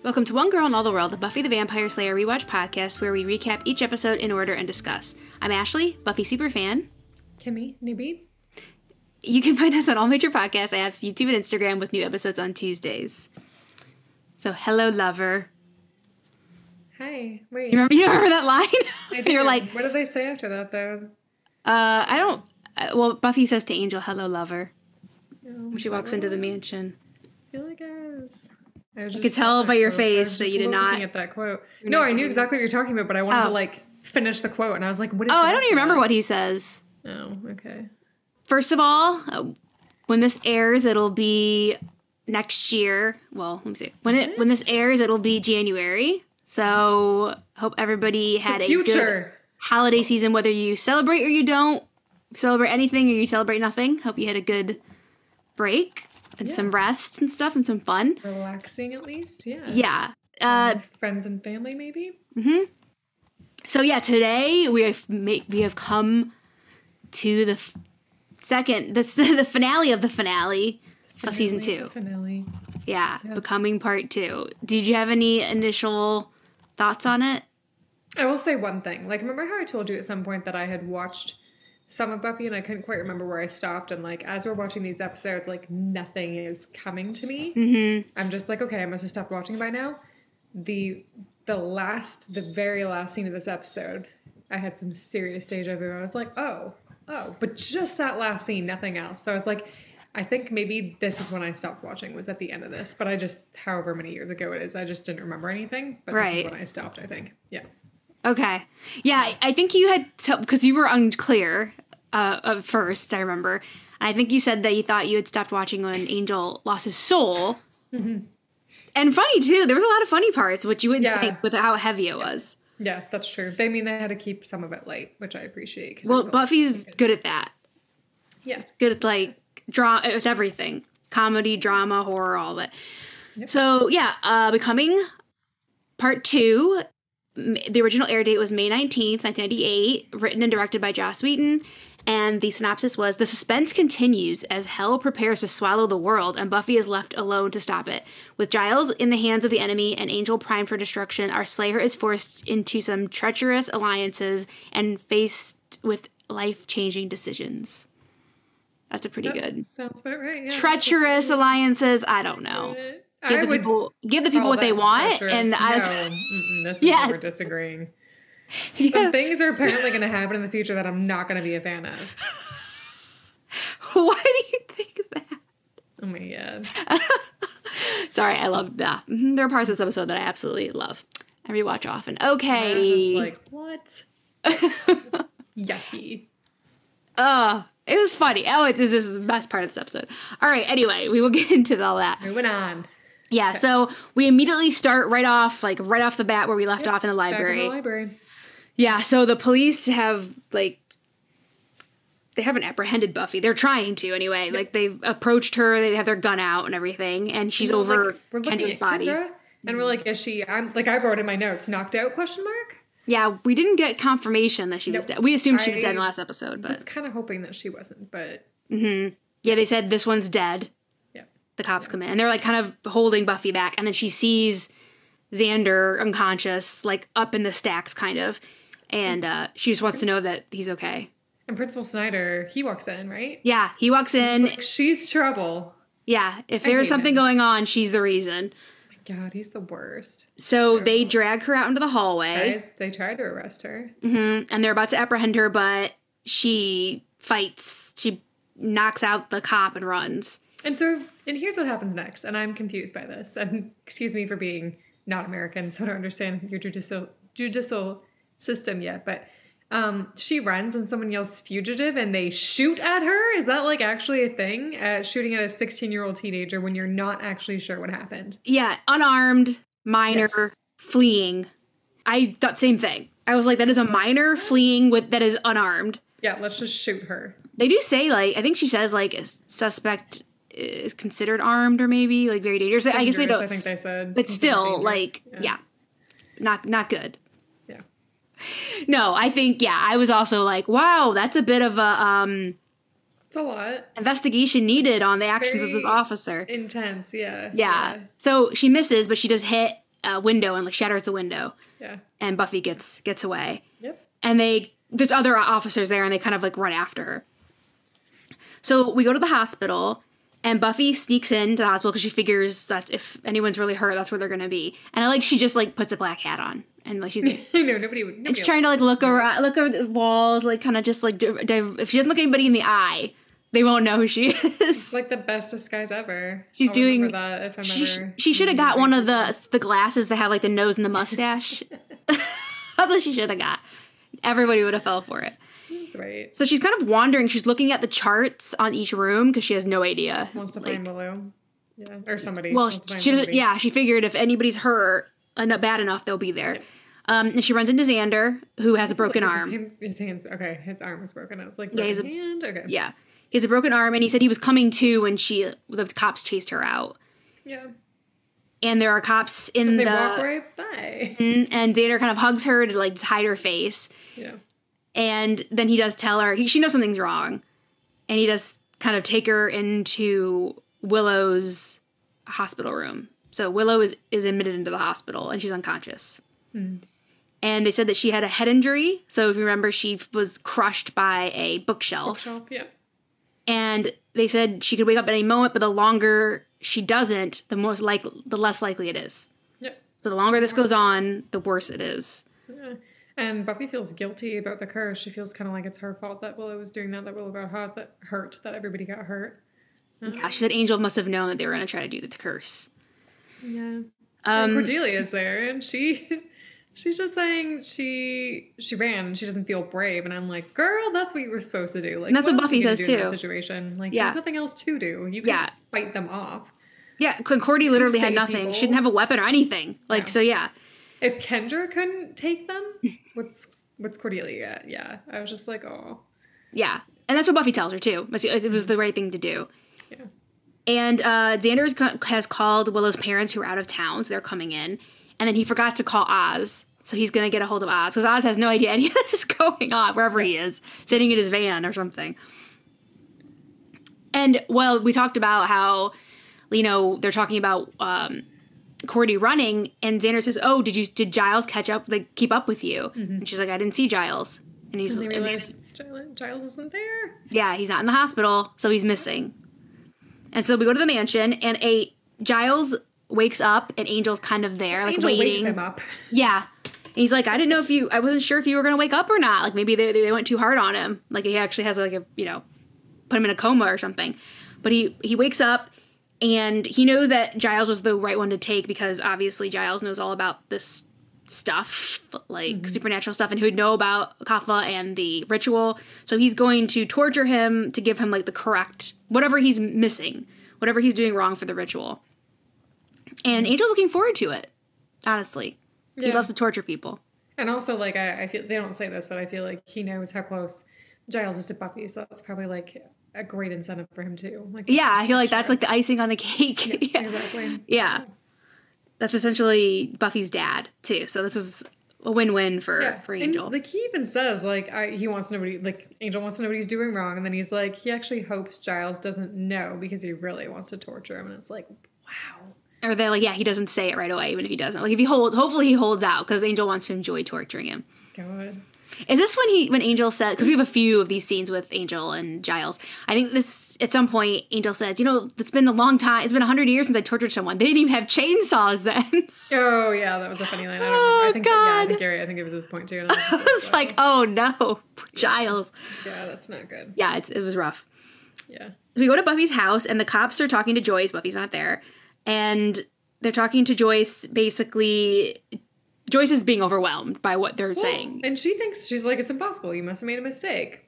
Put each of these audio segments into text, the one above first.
Welcome to One Girl in All the World, a Buffy the Vampire Slayer rewatch podcast where we recap each episode in order and discuss. I'm Ashley, Buffy superfan. Kimmy, newbie. You can find us on all major podcast apps, YouTube and Instagram with new episodes on Tuesdays. So, hello, lover. Hi. Wait. You remember that line? I do. You're like, what did they say after that, though? I don't... Well, Buffy says to Angel, hello, lover. Oh, When she walks into the mansion. I feel like I could tell by your face that you did not... looking at that quote. No, I knew exactly what you're talking about, but I wanted to, finish the quote, and I was like, what is I don't even remember what he says. Oh, okay. First of all, when this airs, it'll be next year. Well, let me see. When this airs, it'll be January. So, hope everybody had a good holiday season, whether you celebrate or you don't celebrate anything or you celebrate nothing. Hope you had a good break and some rest and stuff and some fun. Relaxing, at least, yeah. Yeah. Friends and family, maybe? Mm-hmm. So, yeah, today we have come to the second, that's the finale of the finale of season 2. Finale. Yeah, Becoming Part 2. Did you have any initial thoughts on it? I will say one thing. Remember how I told you at some point that I had watched some of Buffy and I couldn't quite remember where I stopped? And, as we're watching these episodes, nothing is coming to me. Mm-hmm. I'm just like, okay, I must have stopped watching by now. The very last scene of this episode, I had some serious deja vu. I was like, oh, but just that last scene, nothing else. So I was like, I think maybe this is when I stopped watching, was at the end of this. But I just, however many years ago it is, I just didn't remember anything. But this is when I stopped, I think. Yeah. Okay. Yeah, I think you had, because you were unclear at first, I remember. And I think you said that you thought you had stopped watching when Angel lost his soul. Mm-hmm. And funny, too. There was a lot of funny parts, which you wouldn't think with how heavy it was. Yeah, that's true. They had to keep some of it light, which I appreciate. Well, Buffy's good at that. Yeah. It's good at, drama, it's everything. Comedy, drama, horror, all of it. Yep. So, Becoming Part 2. The original air date was May 19th, 1998, written and directed by Joss Whedon. And the synopsis was, the suspense continues as hell prepares to swallow the world and Buffy is left alone to stop it. With Giles in the hands of the enemy and Angel primed for destruction, our Slayer is forced into some treacherous alliances and faced with life-changing decisions. That's a pretty good. Sounds about right, yeah. Treacherous alliances, I don't know. Give the people what they want, and this is where we're disagreeing. Some things are apparently going to happen in the future that I'm not going to be a fan of. Why do you think that? Oh my god. Sorry, I love that. There are parts of this episode that I absolutely love. I rewatch often. Okay. I was just what? Yucky. It was funny. This is the best part of this episode. All right, anyway, we will get into all that. Moving on. Yeah, so we immediately start right off the bat where we left off in the library. Back in the library. Yeah, so the police have, they haven't apprehended Buffy. They're trying to, anyway. Yep. They've approached her, they have their gun out and everything, and she's over Kendra's body. Kendra, and we're like, is she, I wrote in my notes, knocked out, ? Yeah, we didn't get confirmation that she was dead. We assumed she was dead in the last episode, but... I was kind of hoping that she wasn't, but... Mm-hmm. Yeah, they said, this one's dead. Yeah. The cops come in, and they're, kind of holding Buffy back, and then she sees Xander unconscious, up in the stacks, kind of. And she just wants to know that he's okay. And Principal Snyder, he walks in, right? Yeah, he walks in. He's like, she's trouble. Yeah, if there's something going on, she's the reason. Oh my god, he's the worst. So they drag her out into the hallway. Guys, they tried to arrest her. Mm-hmm. And they're about to apprehend her, but she fights. She knocks out the cop and runs. And here's what happens next. And I'm confused by this. And excuse me for being not American, so I don't understand your judicial system yet, but she runs and someone yells fugitive and they shoot at her. Is that actually a thing? Shooting at a 16-year-old teenager when you're not actually sure what happened? Yeah, unarmed, minor, fleeing. I thought same thing. I was like, that is a minor fleeing that is unarmed. Yeah, let's just shoot her. They do say I think she says a suspect is considered armed or maybe very dangerous. I guess they don't. I think they said. But still not good. No, I think, I was also wow, that's a bit of a, it's a lot. Investigation needed on the actions of this officer. Intense, yeah. Yeah. So she misses, but she does hit a window and like shatters the window. Yeah. And Buffy gets away. Yep. And there's other officers there and they kind of like run after her. So we go to the hospital and Buffy sneaks into the hospital because she figures that if anyone's really hurt, that's where they're going to be. And she just like puts a black hat on and like she's I know nobody would. she's trying to like look around, look over the walls, like kind of just like if she doesn't look anybody in the eye, they won't know who she is. It's like the best disguise ever. She's I'll doing that if I'm ever. She should have got one of the glasses that have like the nose and the mustache. That's what she should have got. Everybody would have fell for it. That's right. So she's kind of wandering. She's looking at the charts on each room because she has no idea. Wants to find Willow. Yeah, or somebody. Well, she doesn't. Yeah, she figured if anybody's hurt bad enough, they'll be there. And she runs into Xander, who has a broken arm. His hands. Okay, his arm was broken. I was like, yeah, hand. Okay. Yeah, he has a broken arm, and he said he was coming to when the cops chased her out. Yeah. And there are cops in they walk right by. And Xander kind of hugs her to like hide her face. Yeah. And then he does tell her she knows something's wrong, and he does kind of take her into Willow's hospital room. So Willow is admitted into the hospital, and she's unconscious. Mm. And they said that she had a head injury. So if you remember, she was crushed by a bookshelf. Yeah. And they said she could wake up at any moment, but the longer she doesn't, the less likely it is. Yep. So the longer this goes on, the worse it is. Yeah. And Buffy feels guilty about the curse. She feels kind of like it's her fault that Willow was doing that Willow got hurt, that everybody got hurt. Yeah, she said Angel must have known that they were going to try to do the curse. Yeah. And Cordelia's there, and she's just saying she ran. She doesn't feel brave, and I'm like, girl, that's what you were supposed to do. Like, and that's what Buffy says too. In that situation, like, there's nothing else to do. You can fight them off. Yeah, Cordy literally had nothing. People. She didn't have a weapon or anything. Like, so yeah. If Kendra couldn't take them, what's Cordelia at? Yeah, I was just like, oh. Yeah, and that's what Buffy tells her too. It was the right thing to do. Yeah. And Xander has called Willow's parents who are out of town, so they're coming in. And then he forgot to call Oz, so he's going to get a hold of Oz. Because Oz has no idea any of this is going on, wherever he is, sitting in his van or something. And, well, we talked about how, they're talking about Cordy running, and Xander says, oh, did Giles keep up with you? Mm-hmm. And she's like, I didn't see Giles. And he's and Giles isn't there. Yeah, he's not in the hospital, so he's missing. And so we go to the mansion, and Giles wakes up, and Angel's kind of there, like Angel waiting. Wakes him up. Yeah. And he's like, I wasn't sure if you were going to wake up or not. Like, maybe they went too hard on him. Like, he actually has, put him in a coma or something. But he wakes up, and he knows that Giles was the right one to take because, obviously, Giles knows all about this stuff, supernatural stuff, and who'd know about Kapha and the ritual. So he's going to torture him to give him, the correct, whatever he's missing, whatever he's doing wrong for the ritual. And Angel's looking forward to it, honestly. Yeah. He loves to torture people. And also, I feel, they don't say this, but I feel like he knows how close Giles is to Buffy, so that's probably, a great incentive for him, too. Yeah, I feel like that's, the icing on the cake. Yeah, exactly. Yeah. That's essentially Buffy's dad, too. So this is a win-win for Angel. And, he even says, he wants to know Angel wants to know what he's doing wrong. And then he's like, he actually hopes Giles doesn't know because he really wants to torture him. And it's like, wow. Or they're like, he doesn't say it right away, even if he doesn't. If hopefully he holds out because Angel wants to enjoy torturing him. God. Is this when Angel said, because we have a few of these scenes with Angel and Giles. I think this, at some point, Angel says, it's been a long time. It's been 100 years since I tortured someone. They didn't even have chainsaws then. Oh, yeah, that was a funny line. I think Gary, I think it was this point, too. And I was like, oh, no, Giles. Yeah, that's not good. Yeah, it was rough. Yeah. We go to Buffy's house, and the cops are talking to Joyce. Buffy's not there. And they're talking to Joyce, basically. Joyce is being overwhelmed by what they're saying. And she's like, it's impossible. You must have made a mistake.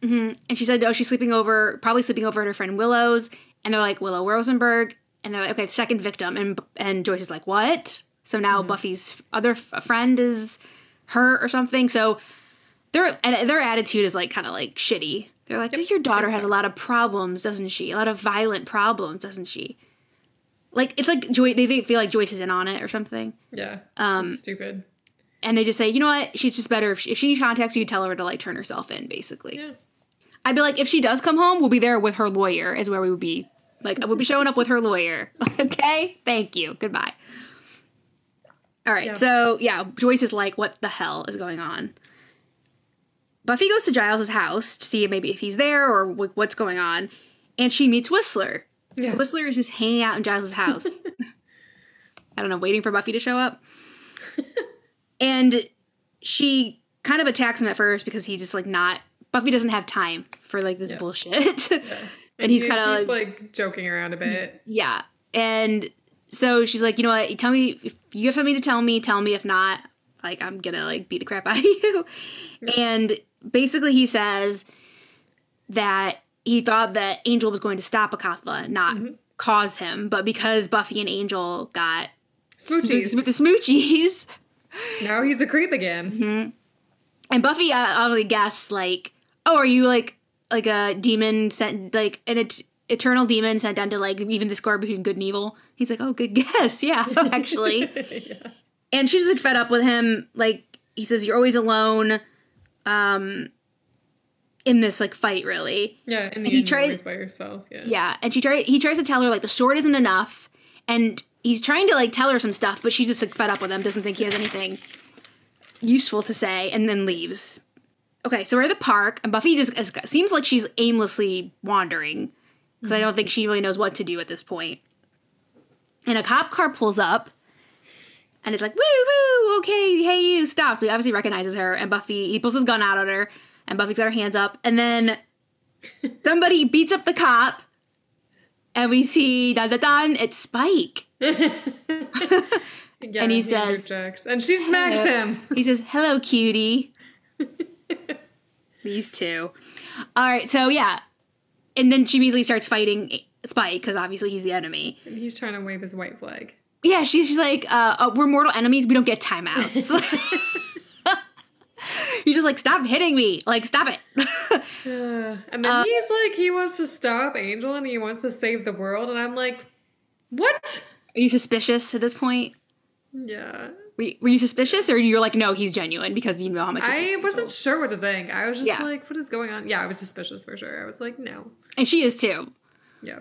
Mm-hmm. And she said, she's probably sleeping over at her friend Willow's. And they're like, Willow Rosenberg. And they're like, okay, second victim. And Joyce is like, what? So now Buffy's other friend is her or something. So their attitude is kind of shitty. They're like, your daughter has a lot of problems, doesn't she? A lot of violent problems, doesn't she? It's like they feel like Joyce is in on it or something. Yeah. It's stupid. And they just say, you know what? She's just better if she contacts you, tell her to turn herself in, basically. Yeah. I'd be like, if she does come home, we'll be there with her lawyer is where we would be. I would be showing up with her lawyer. Okay? Thank you. Goodbye. All right. Yep. So, yeah, Joyce is like, what the hell is going on? Buffy goes to Giles' house to see maybe if he's there or what's going on. And she meets Whistler. Yeah. So Whistler is just hanging out in Giles' house. I don't know, waiting for Buffy to show up. And she kind of attacks him at first because he's just like not... Buffy doesn't have time for like this bullshit. Yeah. And he's kind of like joking around a bit. Yeah. And so she's like, you know what? Tell me if you have something to tell me. Tell me. If not, like, I'm gonna like beat the crap out of you. Yeah. And basically, he says that he thought that Angel was going to stop Akatha, not cause him, but because Buffy and Angel got smoochies, the smoochies, now he's a creep again. Mm-hmm. And Buffy obviously guessed like, oh, are you like a demon sent, like an eternal demon sent down to like even the score between good and evil? He's like, oh, good guess. Yeah, actually. Yeah. And she's like fed up with him. Like, he says, you're always alone in this like fight, really. Yeah, in the end, you're always by yourself. Yeah. Yeah. And he tries to tell her like the sword isn't enough. And he's trying to like tell her some stuff, but she's just like fed up with him, doesn't think he has anything useful to say, and then leaves. Okay, so we're at the park, and Buffy just seems like she's aimlessly wandering, because I don't think she really knows what to do at this point. And a cop car pulls up, and it's like, woo, woo, okay, hey, you, stop. So he obviously recognizes her, and he pulls his gun out at her, and Buffy's got her hands up, and then somebody beats up the cop, and we see, dun-dun-dun, it's Spike. Yeah, and he says, and she smacks him. He says, hello, cutie. These two. All right, so yeah. And then she immediately starts fighting Spike, because obviously he's the enemy. And he's trying to wave his white flag. Yeah, she's like, we're mortal enemies. We don't get timeouts. He's just like, stop hitting me. Like, stop it. And then he's like, he wants to stop Angel and he wants to save the world. And I'm like, what? Are you suspicious at this point? Yeah. Were you suspicious, or you're like, no, he's genuine because you know how much I wasn't sure what to think. I was just like, what is going on? Yeah, I was suspicious for sure. I was like, no. And she is too. Yeah.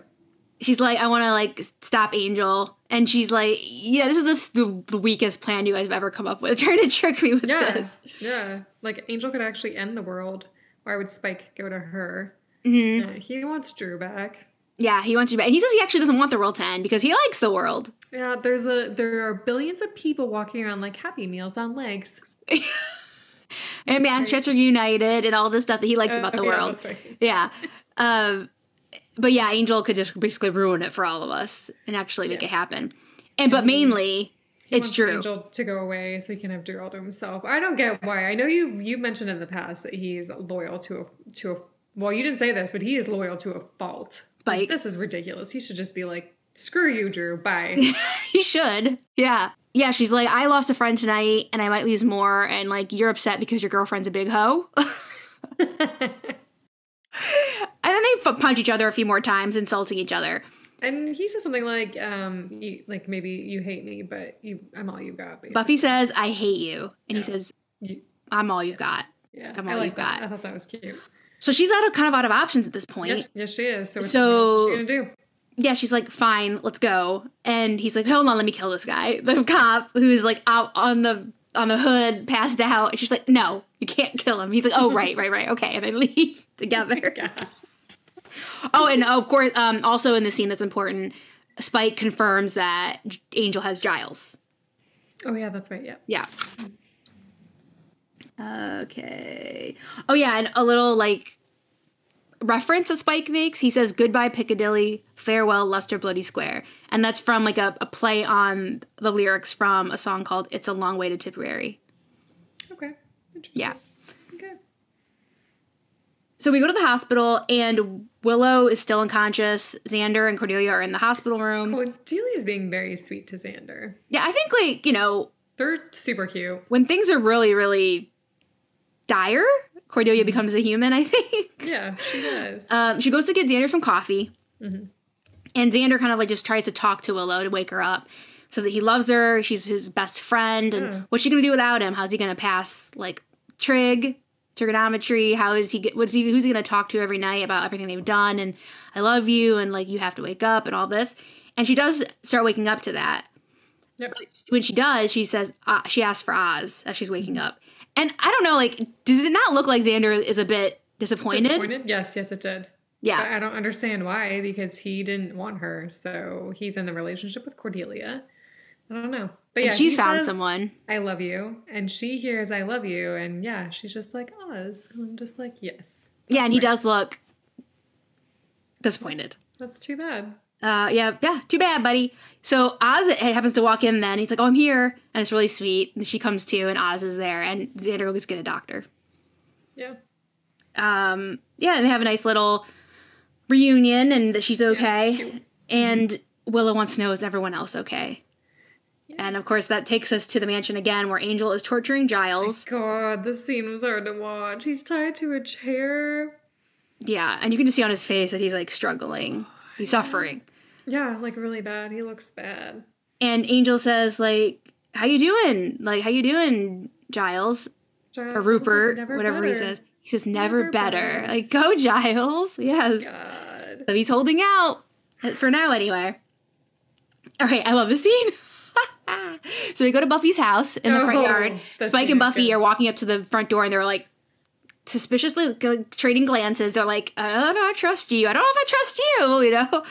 She's like, I want to like stop Angel. And she's like, yeah, this is the weakest plan you guys have ever come up with. Trying to trick me with this. Yeah. Like, Angel could actually end the world. Why would Spike go to her? Mm-hmm. Yeah, he wants Drew back. Yeah, he wants Drew back. And he says he actually doesn't want the world to end because he likes the world. Yeah, there are billions of people walking around like Happy Meals on legs. And Manchester United and all this stuff that he likes about the world. That's right. Yeah. But yeah, Angel could just basically ruin it for all of us and actually make it happen. But mainly, it's Drew. Angel to go away so he can have Drew all to himself. I don't get why. I know you mentioned in the past that he's loyal to a well, you didn't say this, but he is loyal to a fault. Spike. Like, this is ridiculous. He should just be like, screw you, Drew. Bye. He should. Yeah. Yeah, she's like, I lost a friend tonight, and I might lose more, and, like, you're upset because your girlfriend's a big hoe. And then they punch each other a few more times, insulting each other. And he says something like, maybe you hate me, but I'm all you've got, basically. Buffy says, I hate you. And he says, I'm all you've got. Yeah, I'm all you've got. I thought that was cute. So she's kind of out of options at this point. Yes, she is. So what's she going to do? Yeah, she's like, fine, let's go. And he's like, hold on, let me kill this guy. The cop who's like out on the hood, passed out. And she's like, no, you can't kill him. He's like, oh, right. Okay. And they leave together. Oh, and of course, also in the scene that's important, Spike confirms that Angel has Giles. Oh, yeah, that's right. Yeah. Okay. Oh, yeah, and a little, like, reference that Spike makes. He says, goodbye, Piccadilly, farewell, Leicester Bloody Square. And that's from, like, a play on the lyrics from a song called It's a Long Way to Tipperary. Okay. Interesting. Yeah. Okay. So we go to the hospital, and Willow is still unconscious. Xander and Cordelia are in the hospital room. Cordelia's being very sweet to Xander. Yeah, I think, like, you know... They're super cute. When things are really, really dire, Cordelia becomes a human, I think. Yeah, she does. She goes to get Xander some coffee. Mm-hmm. And Xander kind of, like, just tries to talk to Willow to wake her up. Says that he loves her. She's his best friend. And what's she going to do without him? How's he going to pass, like, trigonometry? Who's he going to talk to every night about everything they've done? And I love you. And, like, you have to wake up and all this. And she does start waking up to that. Yep. But when she does, she says, she asks for Oz as she's waking up. And I don't know, like, does it not look like Xander is a bit disappointed? Yes, it did. Yeah. But I don't understand why, because he didn't want her. So he's in a relationship with Cordelia. I don't know. But yeah, and she's found someone. I love you. And she hears I love you. And yeah, she's just like, Oz. And I'm just like, yes. Yeah, and he does look disappointed. That's too bad. Yeah, too bad, buddy. So Oz happens to walk in then. He's like, oh, I'm here. And it's really sweet. And she comes to, and Oz is there. And Xander goes get a doctor. Yeah. And they have a nice little reunion, and that she's okay. Yeah, and Willow wants to know, is everyone else okay? Yeah. And, of course, that takes us to the mansion again, where Angel is torturing Giles. Oh God, this scene was hard to watch. He's tied to a chair. Yeah, and you can just see on his face that he's, like, struggling. He's suffering. Yeah, like, really bad. He looks bad. And Angel says, like, how you doing? Like, how you doing, Giles? Or Rupert, whatever he says. He says, never better. Like, go, Giles. Yes. God. So he's holding out. For now, anyway. All right, I love this scene. So they go to Buffy's house in the front yard. Spike and Buffy are walking up to the front door, and they're, like, suspiciously trading glances. They're like, I don't trust you. I don't know if I trust you, you know?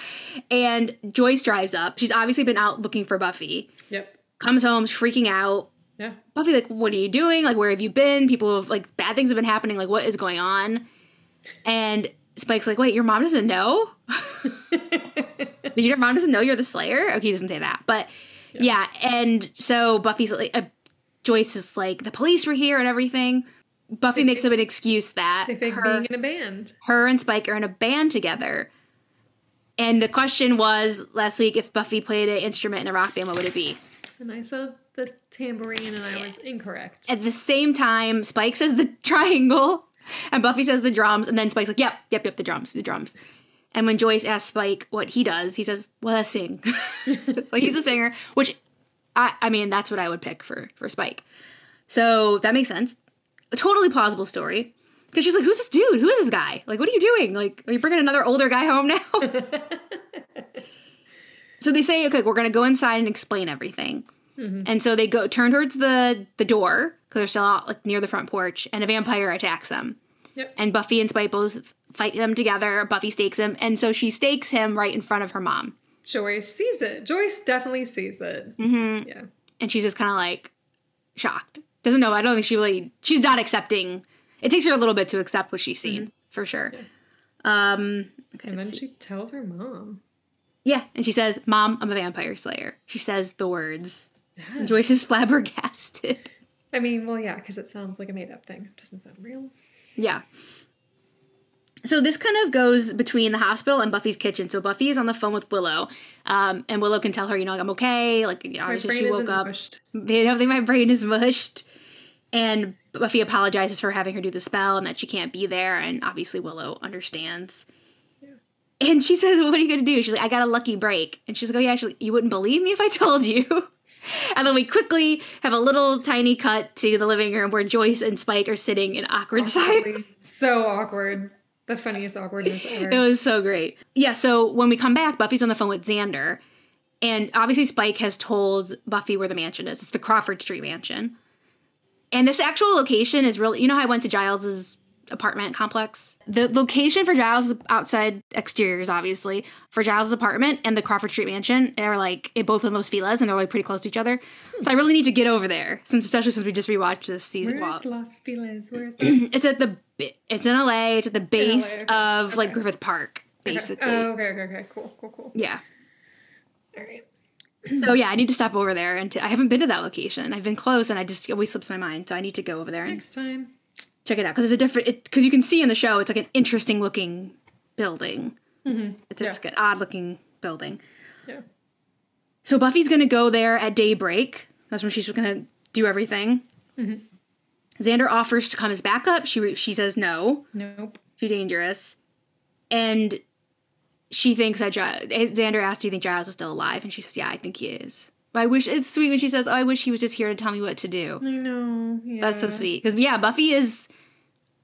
And Joyce drives up. She's obviously been out looking for Buffy. Yep. Comes home, she's freaking out. Yeah. Buffy, like, what are you doing? Like, where have you been? People have, like, bad things have been happening. Like, what is going on? And Spike's like, wait, your mom doesn't know? Your mom doesn't know you're the Slayer? Okay, he doesn't say that. But, yeah. And so Buffy's like, Joyce is like, the police were here and everything. Buffy makes up an excuse that they think being in a band. Her and Spike are in a band together. And the question was last week, if Buffy played an instrument in a rock band, what would it be? And I said the tambourine, and I was incorrect. At the same time, Spike says the triangle, and Buffy says the drums, and then Spike's like, yep, the drums. And when Joyce asks Spike what he does, he says, well, I sing. It's like, he's a singer, which, I mean, that's what I would pick for Spike. So that makes sense. A totally plausible story. Because she's like, who's this dude? Who is this guy? Like, what are you doing? Like, are you bringing another older guy home now? So they say, okay, we're going to go inside and explain everything. Mm-hmm. And so they turn towards the door, because they're still out, like, near the front porch, and a vampire attacks them. Yep. And Buffy and Spike both fight them together. Buffy stakes him, and so she stakes him right in front of her mom. Joyce sees it. Joyce definitely sees it. Mm-hmm. Yeah. And she's just kind of, like, shocked. Doesn't know. I don't think she's not accepting. It takes her a little bit to accept what she's seen, for sure. Yeah. Okay, and then she tells her mom. Yeah, and she says, Mom, I'm a vampire slayer. She says the words. Yeah. Joyce is flabbergasted. I mean, well, yeah, because it sounds like a made-up thing. It doesn't sound real. Yeah. So this kind of goes between the hospital and Buffy's kitchen. So Buffy is on the phone with Willow, and Willow can tell her, like, I'm okay. Like, obviously she woke up. They don't think my brain is mushed. And Buffy apologizes for having her do the spell and that she can't be there. And obviously Willow understands. Yeah. And she says, what are you going to do? She's like, I got a lucky break. And she's like, oh, yeah, you wouldn't believe me if I told you. And then we quickly have a little tiny cut to the living room where Joyce and Spike are sitting in awkward silence. So awkward. The funniest awkwardness ever. It was so great. Yeah, so when we come back, Buffy's on the phone with Xander. And obviously Spike has told Buffy where the mansion is. It's the Crawford Street mansion. And this actual location is really, you know how I went to Giles's apartment complex? The location for Giles' outside exteriors, obviously, for Giles' apartment and the Crawford Street mansion are like both in Los Feliz, and they're like pretty close to each other. So I really need to get over there, especially since we just rewatched this season. Where's Los Feliz? Where is that? It's in LA. It's at the base of like Griffith Park, basically. Oh, okay. Cool. Yeah. All right. So yeah, I need to stop over there, and I haven't been to that location. I've been close, and I just always slips my mind. So I need to go over there next time. Check it out, because it's a different. Because you can see in the show, it's like an interesting looking building. Mm-hmm. It's like an odd looking building. Yeah. So Buffy's gonna go there at daybreak. That's when she's gonna do everything. Mm-hmm. Xander offers to come as backup. She says no. Nope. It's too dangerous, and she thinks that Xander asks, do you think Giles is still alive? And she says, yeah, I think he is. But I wish, it's sweet when she says, oh, I wish he was just here to tell me what to do. I know. Yeah. That's so sweet. Because, yeah, Buffy is,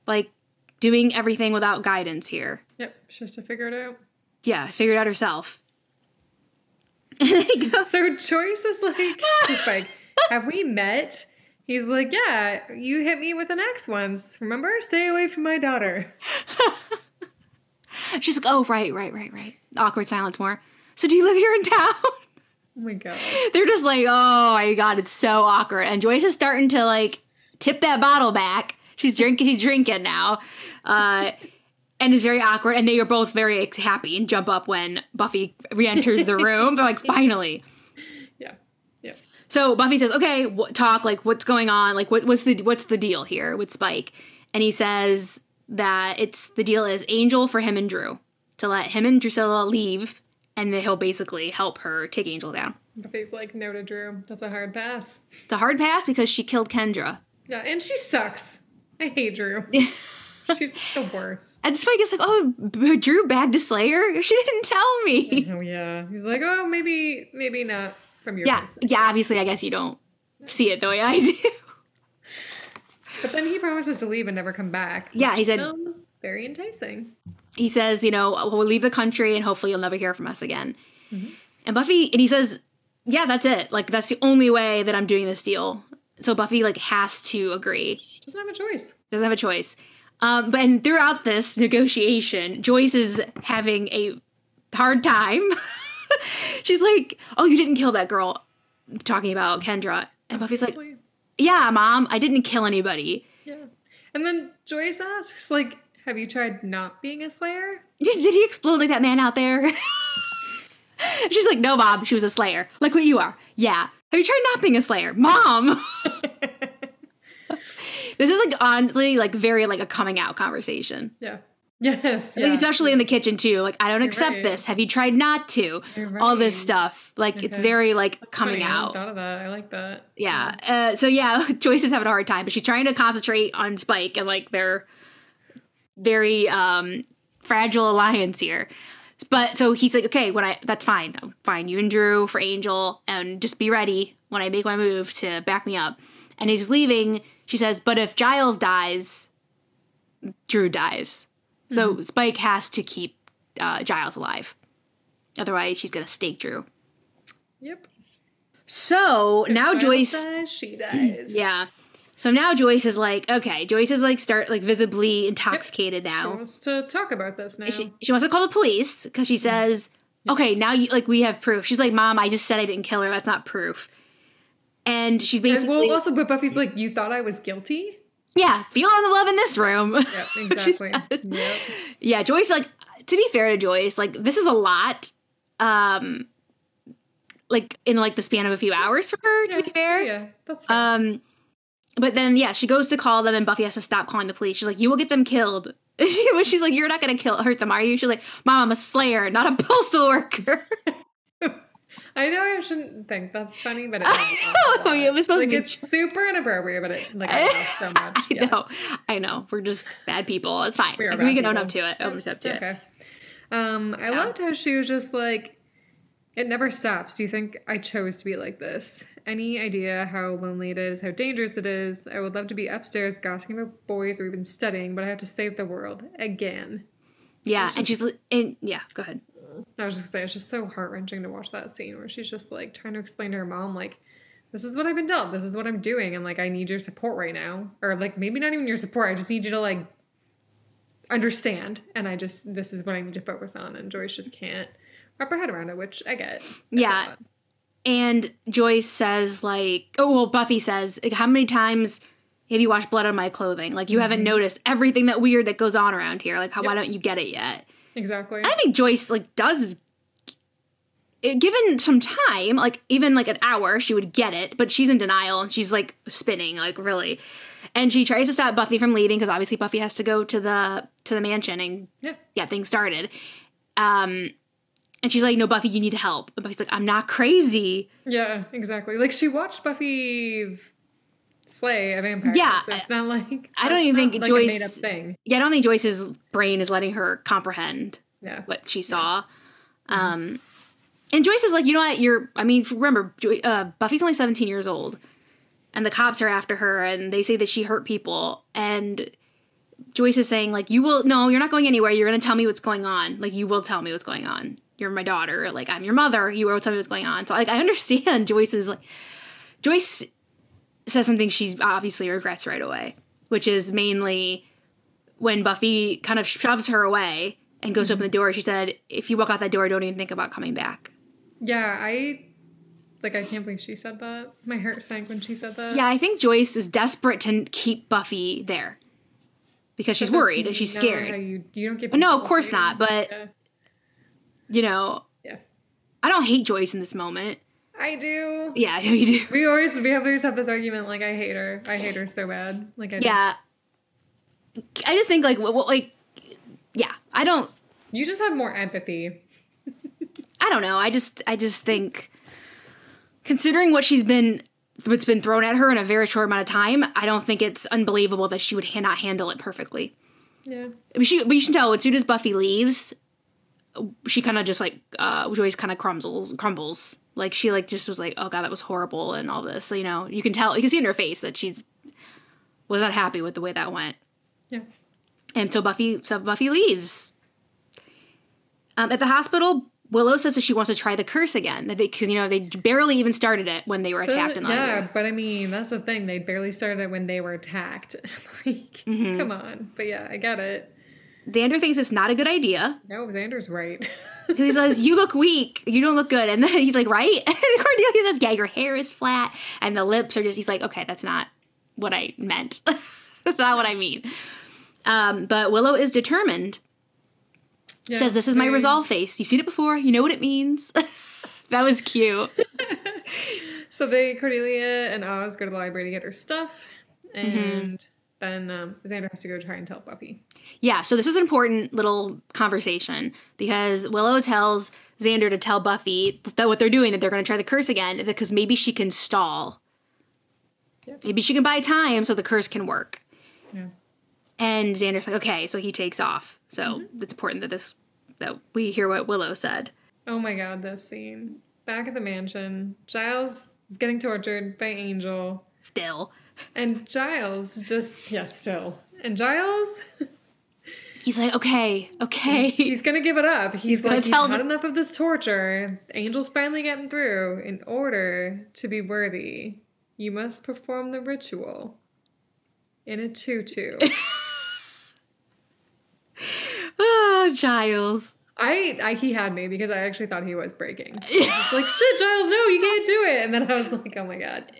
like, doing everything without guidance here. Yep. She has to figure it out. Yeah, figure it out herself. And then he goes, So Joyce is like, she's like, have we met? He's like, yeah, you hit me with an axe once. Remember? Stay away from my daughter. She's like, oh, right. Awkward silence more. So do you live here in town? Oh my God. They're just like, oh my God, it's so awkward. And Joyce is starting to like tip that bottle back. She's drinking now. And it's very awkward. And they are both very happy and jump up when Buffy re-enters the room. They're like, finally. Yeah. So Buffy says, okay, talk, like, what's going on? Like, what's the deal here with Spike? And he says that the deal is Angel for him and Drew. To let him and Drusilla leave, and then he'll basically help her take Angel down. Buffy's like, no to Drew. That's a hard pass. It's a hard pass because she killed Kendra. Yeah, and she sucks. I hate Drew. She's the worst. And Spike is like, oh, Drew bagged a Slayer? She didn't tell me. Oh, yeah. He's like, oh, maybe not from your perspective. Yeah, obviously, I guess you don't see it the way I do. But then he promises to leave and never come back. Yeah, he said... sounds very enticing. He says, we'll leave the country and hopefully you'll never hear from us again. Mm-hmm. And he says, yeah, that's it. Like, that's the only way that I'm doing this deal. So Buffy, like, has to agree. Doesn't have a choice. Doesn't have a choice. But throughout this negotiation, Joyce is having a hard time. She's like, oh, you didn't kill that girl. Talking about Kendra. And Buffy's like, yeah, Mom, I didn't kill anybody. Yeah. And then Joyce asks, like, have you tried not being a Slayer? Did he explode like that man out there? She's like, no, Mom, she was a Slayer. Like what you are. Yeah. Have you tried not being a Slayer? Mom! This is, like, honestly, like, very, like, a coming out conversation. Yeah. Yes. Like, especially in the kitchen, too. Like, I don't accept this. Have you tried not to? All this stuff. Like, it's very, like, That's coming funny. out. I hadn't thought of that. I like that. Yeah. So, yeah, Joyce is having a hard time. But she's trying to concentrate on Spike and, like, their very fragile alliance here. But, so he's like, okay, that's fine. Fine. You and Drew for Angel. And just be ready when I make my move to back me up. And he's leaving. She says, but if Giles dies, Drew dies. So Spike has to keep Giles alive. Otherwise, she's going to stake Drew. Yep. So if now Giles Joyce... dies, she dies. Yeah. So now Joyce is like, okay. Joyce is like visibly intoxicated now. She wants to talk about this now. She wants to call the police because she says, okay, now we have proof. She's like, Mom, I just said I didn't kill her. That's not proof. And she's basically... but Buffy's like, you thought I was guilty? Yeah, feeling the love in this room. Yep, exactly. Yep. Yeah, Joyce, like, to be fair to Joyce, like, this is a lot, like, in, like, the span of a few hours for her, to be fair. Yeah, that's fair. But then, yeah, she goes to call them, and Buffy has to stop calling the police. She's like, you will get them killed. She's like, you're not going to hurt them, are you? She's like, Mom, I'm a Slayer, not a postal worker. I know I shouldn't think that's funny, but it was supposed to be. It's super inappropriate, but it I laugh so much. I know. We're just bad people. It's fine. We can own up to it. Okay. I loved how she was just like, it never stops. Do you think I chose to be like this? Any idea how lonely it is, how dangerous it is? I would love to be upstairs gossiping about boys or even studying, but I have to save the world again. Yeah, go ahead. I was just gonna say, it's just so heart-wrenching to watch that scene where she's just, like, trying to explain to her mom, like, this is what I've been dealt, this is what I'm doing, and, like, I need your support right now. Or, like, maybe not even your support, I just need you to, like, understand, and this is what I need to focus on, and Joyce just can't wrap her head around it, which I get. Yeah, and Joyce says, like, Buffy says, like, how many times have you washed blood on my clothing? Like, you haven't noticed everything that weird that goes on around here. Like, why don't you get it yet? Exactly. And I think Joyce, like, does, given some time, like, even, like, an hour, she would get it. But she's in denial, and she's, like, spinning, like, really. And she tries to stop Buffy from leaving, because obviously Buffy has to go to the mansion and get things started. And she's like, no, Buffy, you need help. And Buffy's like, I'm not crazy. Yeah, exactly. Like, she watched Buffy slay a vampire. Yeah. So it's not like... I don't even think Joyce... a made up thing. Yeah, I don't think Joyce's brain is letting her comprehend what she saw. And Joyce is like, you know what, remember, Buffy's only 17 years old. And the cops are after her, and they say that she hurt people. And Joyce is saying, like, you're not going anywhere. You're going to tell me what's going on. Like, you will tell me what's going on. you're my daughter. Like, I'm your mother. You wrote something was going on. So, like, I understand Joyce's, like, Joyce says something she obviously regrets right away, which is mainly when Buffy kind of shoves her away and goes to open the door. She said, if you walk out that door, don't even think about coming back. Yeah, I can't believe she said that. My heart sank when she said that. Yeah, I think Joyce is desperate to keep Buffy there because she's worried and she's scared. You don't get no, of course not. But, you know, yeah. I don't hate Joyce in this moment. I do. Yeah, I know you do. We always have this argument, like, I hate her. I hate her so bad. Like, I just think, like, yeah, I don't. You just have more empathy. I don't know. I just think, considering what's been thrown at her in a very short amount of time, I don't think it's unbelievable that she would not handle it perfectly. Yeah. But you should tell, as soon as Buffy leaves, she kind of just, like, Joyce kind of crumbles. Like, she, like, just was like, oh, God, that was horrible and all this. So, you know, you can see in her face that she was not happy with the way that went. Yeah. And so Buffy leaves. At the hospital, Willow says that she wants to try the curse again. Because, you know, they barely even started it when they were attacked in the library. Yeah, but I mean, that's the thing. They barely started it when they were attacked. Like, come on. But yeah, I get it. Xander thinks it's not a good idea. No, Xander's right. Because he says, you look weak. You don't look good. And then he's like, right? And Cordelia says, yeah, your hair is flat. And the lips are just, he's like, okay, that's not what I meant. That's not what I mean. But Willow is determined. Yeah, says, this is my resolve face. You've seen it before. You know what it means. That was cute. So Cordelia and Oz go to the library to get her stuff. And then Xander has to go try and tell Buffy. Yeah, so this is an important little conversation because Willow tells Xander to tell Buffy that what they're doing, that they're going to try the curse again, because maybe she can stall. Yep. Maybe she can buy time so the curse can work. Yeah. And Xander's like, okay, so he takes off. So it's important that we hear what Willow said. Oh my God, this scene. Back at the mansion, Giles is getting tortured by Angel. Still. And Giles still. And Giles... He's like, okay. He's going to give it up. He's like, he's had enough of this torture. Angel's finally getting through. In order to be worthy, you must perform the ritual in a tutu. Oh, Giles. He had me because I actually thought he was breaking. I was like, shit, Giles, no, you can't do it. And then I was like, oh my God.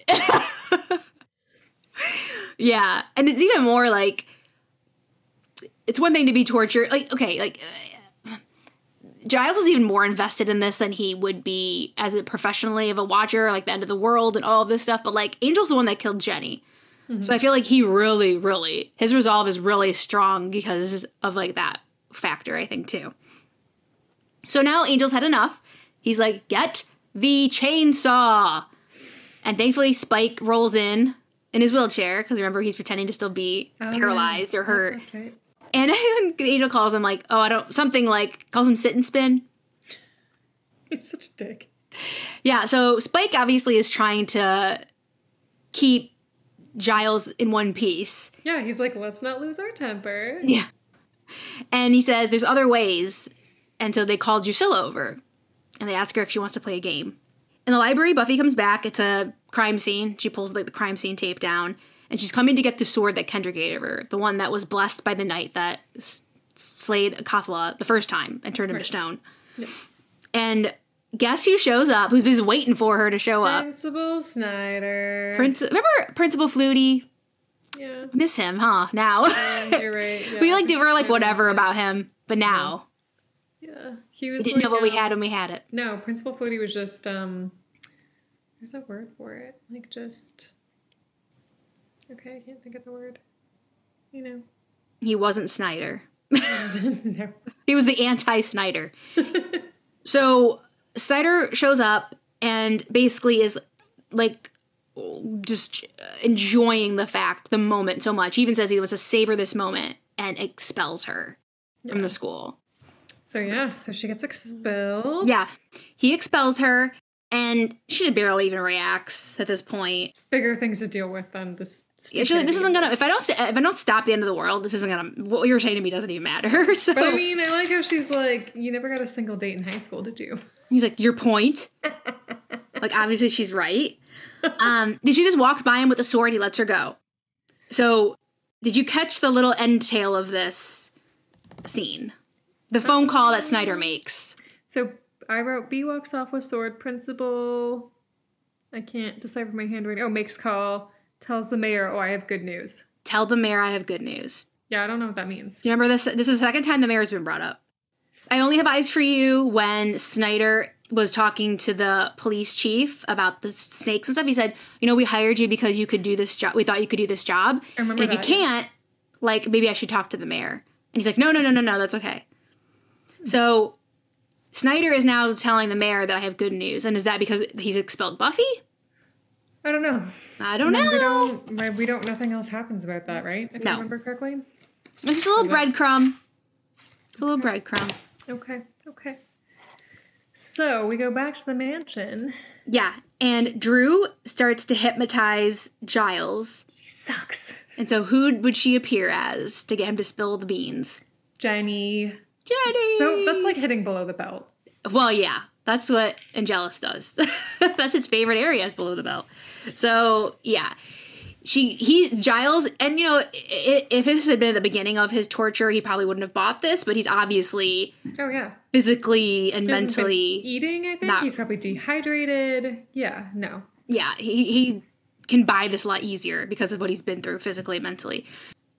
Yeah. And it's even more like, it's one thing to be tortured. Like, okay, like, Giles is even more invested in this than he would be as a professionally of a watcher, like the end of the world and all of this stuff. But, like, Angel's the one that killed Jenny. So I feel like he really, his resolve is really strong because of, like, that factor, I think, too. So now Angel's had enough. He's like, get the chainsaw. And thankfully Spike rolls in his wheelchair, because remember, he's pretending to still be paralyzed or hurt. That's right. And Angel calls him like, calls him sit and spin. He's such a dick. Yeah, so Spike obviously is trying to keep Giles in one piece. Yeah, he's like, let's not lose our temper. Yeah. And he says there's other ways. And so they call Drusilla over. And they ask her if she wants to play a game. In the library, Buffy comes back. It's a crime scene. She pulls like the crime scene tape down. And she's coming to get the sword that Kendra gave her. The one that was blessed by the knight that slayed Akafla the first time and turned him to stone. Yep. And guess who shows up? Who's been waiting for her to show up? Principal Snyder. Remember Principal Flutie? Yeah. Miss him, huh? Now. You're right. Yeah, we were like whatever about him. But now. Yeah. He was we didn't know what we had when we had it. No, Principal Flutie was just, there's a word for it. Like just... Okay, I can't think of the word. You know. He wasn't Snyder. No. He was the anti-Snyder. So Snyder shows up and basically is like just enjoying the moment so much. He even says he wants to savor this moment and expels her from the school. So yeah, so she gets expelled. Yeah. He expels her And she barely even reacts at this point. Bigger things to deal with than this. This isn't gonna. If I don't stop the end of the world, this isn't gonna. What you're saying to me doesn't even matter. So, but I mean, I like how she's like, "You never got a single date in high school, did you?" He's like, "Your point." Like, obviously, she's right. Then she just walks by him with a sword. He lets her go. So, did you catch the little end tail of this scene? The phone call that Snyder makes. So. I wrote B walks off with sword, principal, I can't decipher my handwriting. Oh, makes call, tells the mayor, oh, I have good news. Tell the mayor I have good news. Yeah, I don't know what that means. Do you remember this? This is the second time the mayor's been brought up. I only have eyes for you when Snyder was talking to the police chief about the snakes and stuff. He said, we hired you because you could do this job. We thought you could do this job. I remember and if you can't, like, maybe I should talk to the mayor. And he's like, no, that's okay. So Snyder is now telling the mayor that I have good news. And is that because he's expelled Buffy? I don't know. I don't know. We don't, nothing else happens about that, right? If I remember correctly. It's just a little breadcrumb. It's a little breadcrumb. Okay. So we go back to the mansion. Yeah. And Drew starts to hypnotize Giles. She sucks. And so who would she appear as to get him to spill the beans? Jenny. So that's like hitting below the belt. Well, yeah. That's what Angelus does. That's his favorite area is below the belt. So, yeah. Giles, and if this had been at the beginning of his torture, he probably wouldn't have bought this, but he's obviously physically and mentally eating, I think. He's probably dehydrated. Yeah, no. Yeah, he can buy this a lot easier because of what he's been through physically and mentally.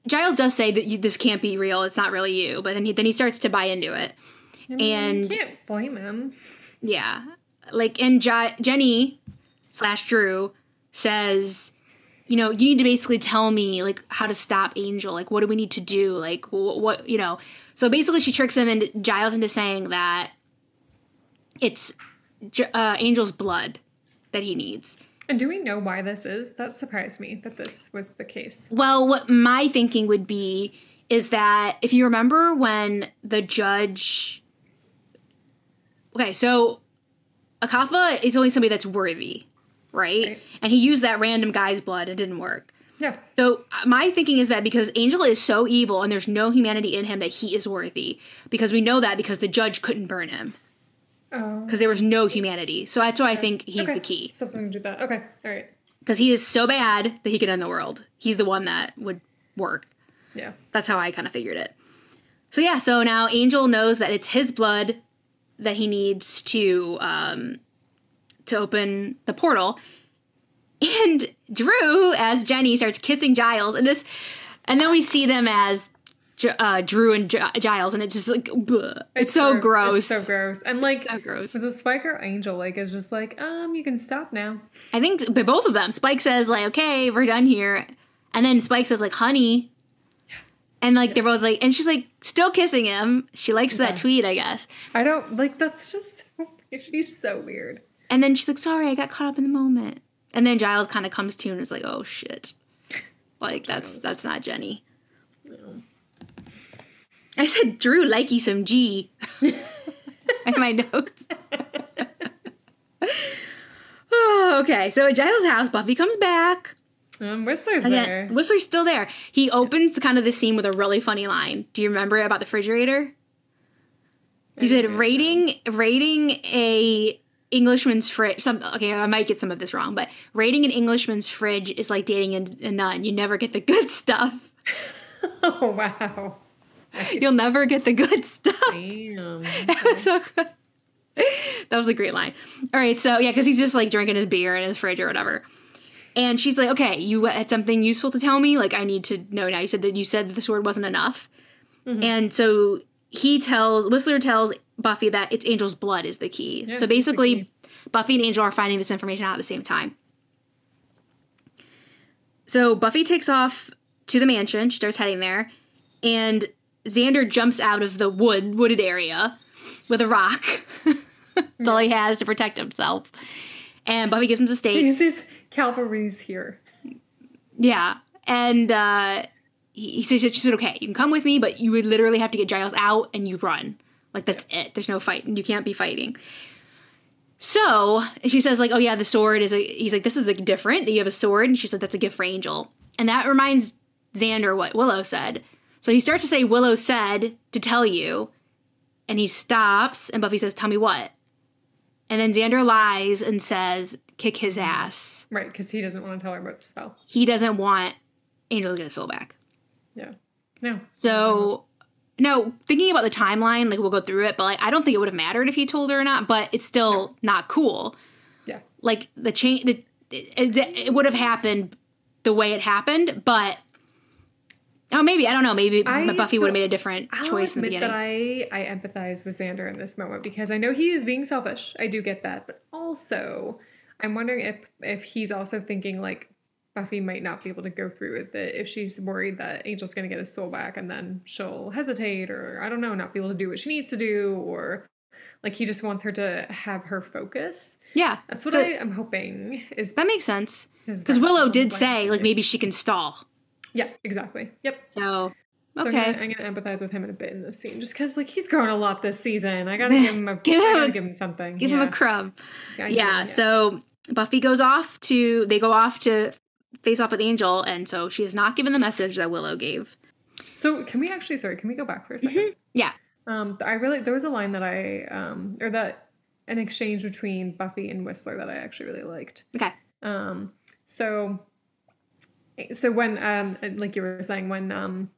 Giles does say that this can't be real, it's not really you, but then he starts to buy into it. I mean, you can't blame him. Yeah. Like, and Jenny / Drew says, you need to basically tell me, like, how to stop Angel. Like, what do we need to do? Like, what. So basically she tricks him and Giles into saying that it's Angel's blood that he needs. And do we know why this is? That surprised me that this was the case. Well, what my thinking would be is that if you remember when the judge... Okay, so Akafa is only somebody that's worthy, right? And he used that random guy's blood. It didn't work. Yeah. So my thinking is that because Angel is so evil and there's no humanity in him that he is worthy. Because we know that because the judge couldn't burn him. Oh. Because there was no humanity. So that's why I think he's the key. Something to do that. Okay, all right. Because he is so bad that he could end the world. He's the one that would work. Yeah. That's how I kind of figured it. So yeah, so now Angel knows that it's his blood that he needs to open the portal. And Drew, as Jenny, starts kissing Giles. And then we see them as Drew and Giles, and it's just like, bleh. It's so gross. It's so gross. And like, so gross. Was it Spike or Angel? Like, it's just like, you can stop now. I think but both of them. Spike says like, okay, we're done here. And then Spike says like, honey. And like, they're both like, and she's like, still kissing him. She likes that tweet, I guess. I don't, like, that's just, she's so weird. And then she's like, sorry, I got caught up in the moment. And then Giles kind of comes to and is like, oh shit. Like, that's not Jenny. No. I said, Drew, likey some G. In my notes. Oh, okay. So at Giles' house, Buffy comes back. Whistler's there. Whistler's still there. He opens the scene with a really funny line. Do you remember about the refrigerator? He said, rating a Englishman's fridge. Okay, I might get some of this wrong, but rating an Englishman's fridge is like dating a nun. You never get the good stuff. Oh, wow. You'll never get the good stuff. Damn. That was so good. That was a great line. All right, so yeah, because he's just like drinking his beer in his fridge or whatever. And she's like, okay, you had something useful to tell me? Like, I need to know now. You said that the sword wasn't enough. Mm-hmm. And so Whistler tells Buffy that it's Angel's blood is the key. Yeah, so basically, Buffy and Angel are finding this information out at the same time. So Buffy takes off to the mansion. She starts heading there. And Xander jumps out of the wooded area with a rock. That's all he has to protect himself. And Buffy gives him the stake. He says, Cavalry's here. Yeah. And she said, okay, you can come with me, but you would literally have to get Giles out and you run. Like, that's it. There's no fight. You can't be fighting. So she says, like, oh, yeah, the sword is he's like, this is like different that you have a sword. And she said, that's a gift for Angel. And that reminds Xander what Willow said. So he starts to say, Willow said to tell you. And he stops. And Buffy says, tell me what? And then Xander lies and says, kick his ass. Right, because he doesn't want to tell her about the spell. He doesn't want Angel to get his soul back. Yeah. No. So, no, thinking about the timeline, like, we'll go through it, but, like, I don't think it would have mattered if he told her or not, but it's still not cool. Yeah. Like, it would have happened the way it happened, but, oh, maybe, I don't know, maybe Buffy would have made a different choice in the beginning. I empathize with Xander in this moment, because I know he is being selfish. I do get that, but also, I'm wondering if he's also thinking, like, Buffy might not be able to go through with it if she's worried that Angel's going to get his soul back and then she'll hesitate, or, I don't know, not be able to do what she needs to do, or, like, he just wants her to have her focus. Yeah. That's what I am hoping is. That makes sense. Because Willow did say, like, maybe she can stall. Yeah, exactly. Yep. So okay. I'm gonna empathize with him in a bit in this scene, just because, like, he's grown a lot this season. I gotta give him something. Give him a crumb. Yeah. So Buffy goes off to face off with Angel, and so she has not given the message that Willow gave. So can we go back for a second? Mm-hmm. Yeah. There was a line that an exchange between Buffy and Whistler that I actually really liked. Okay. So when, like you were saying, when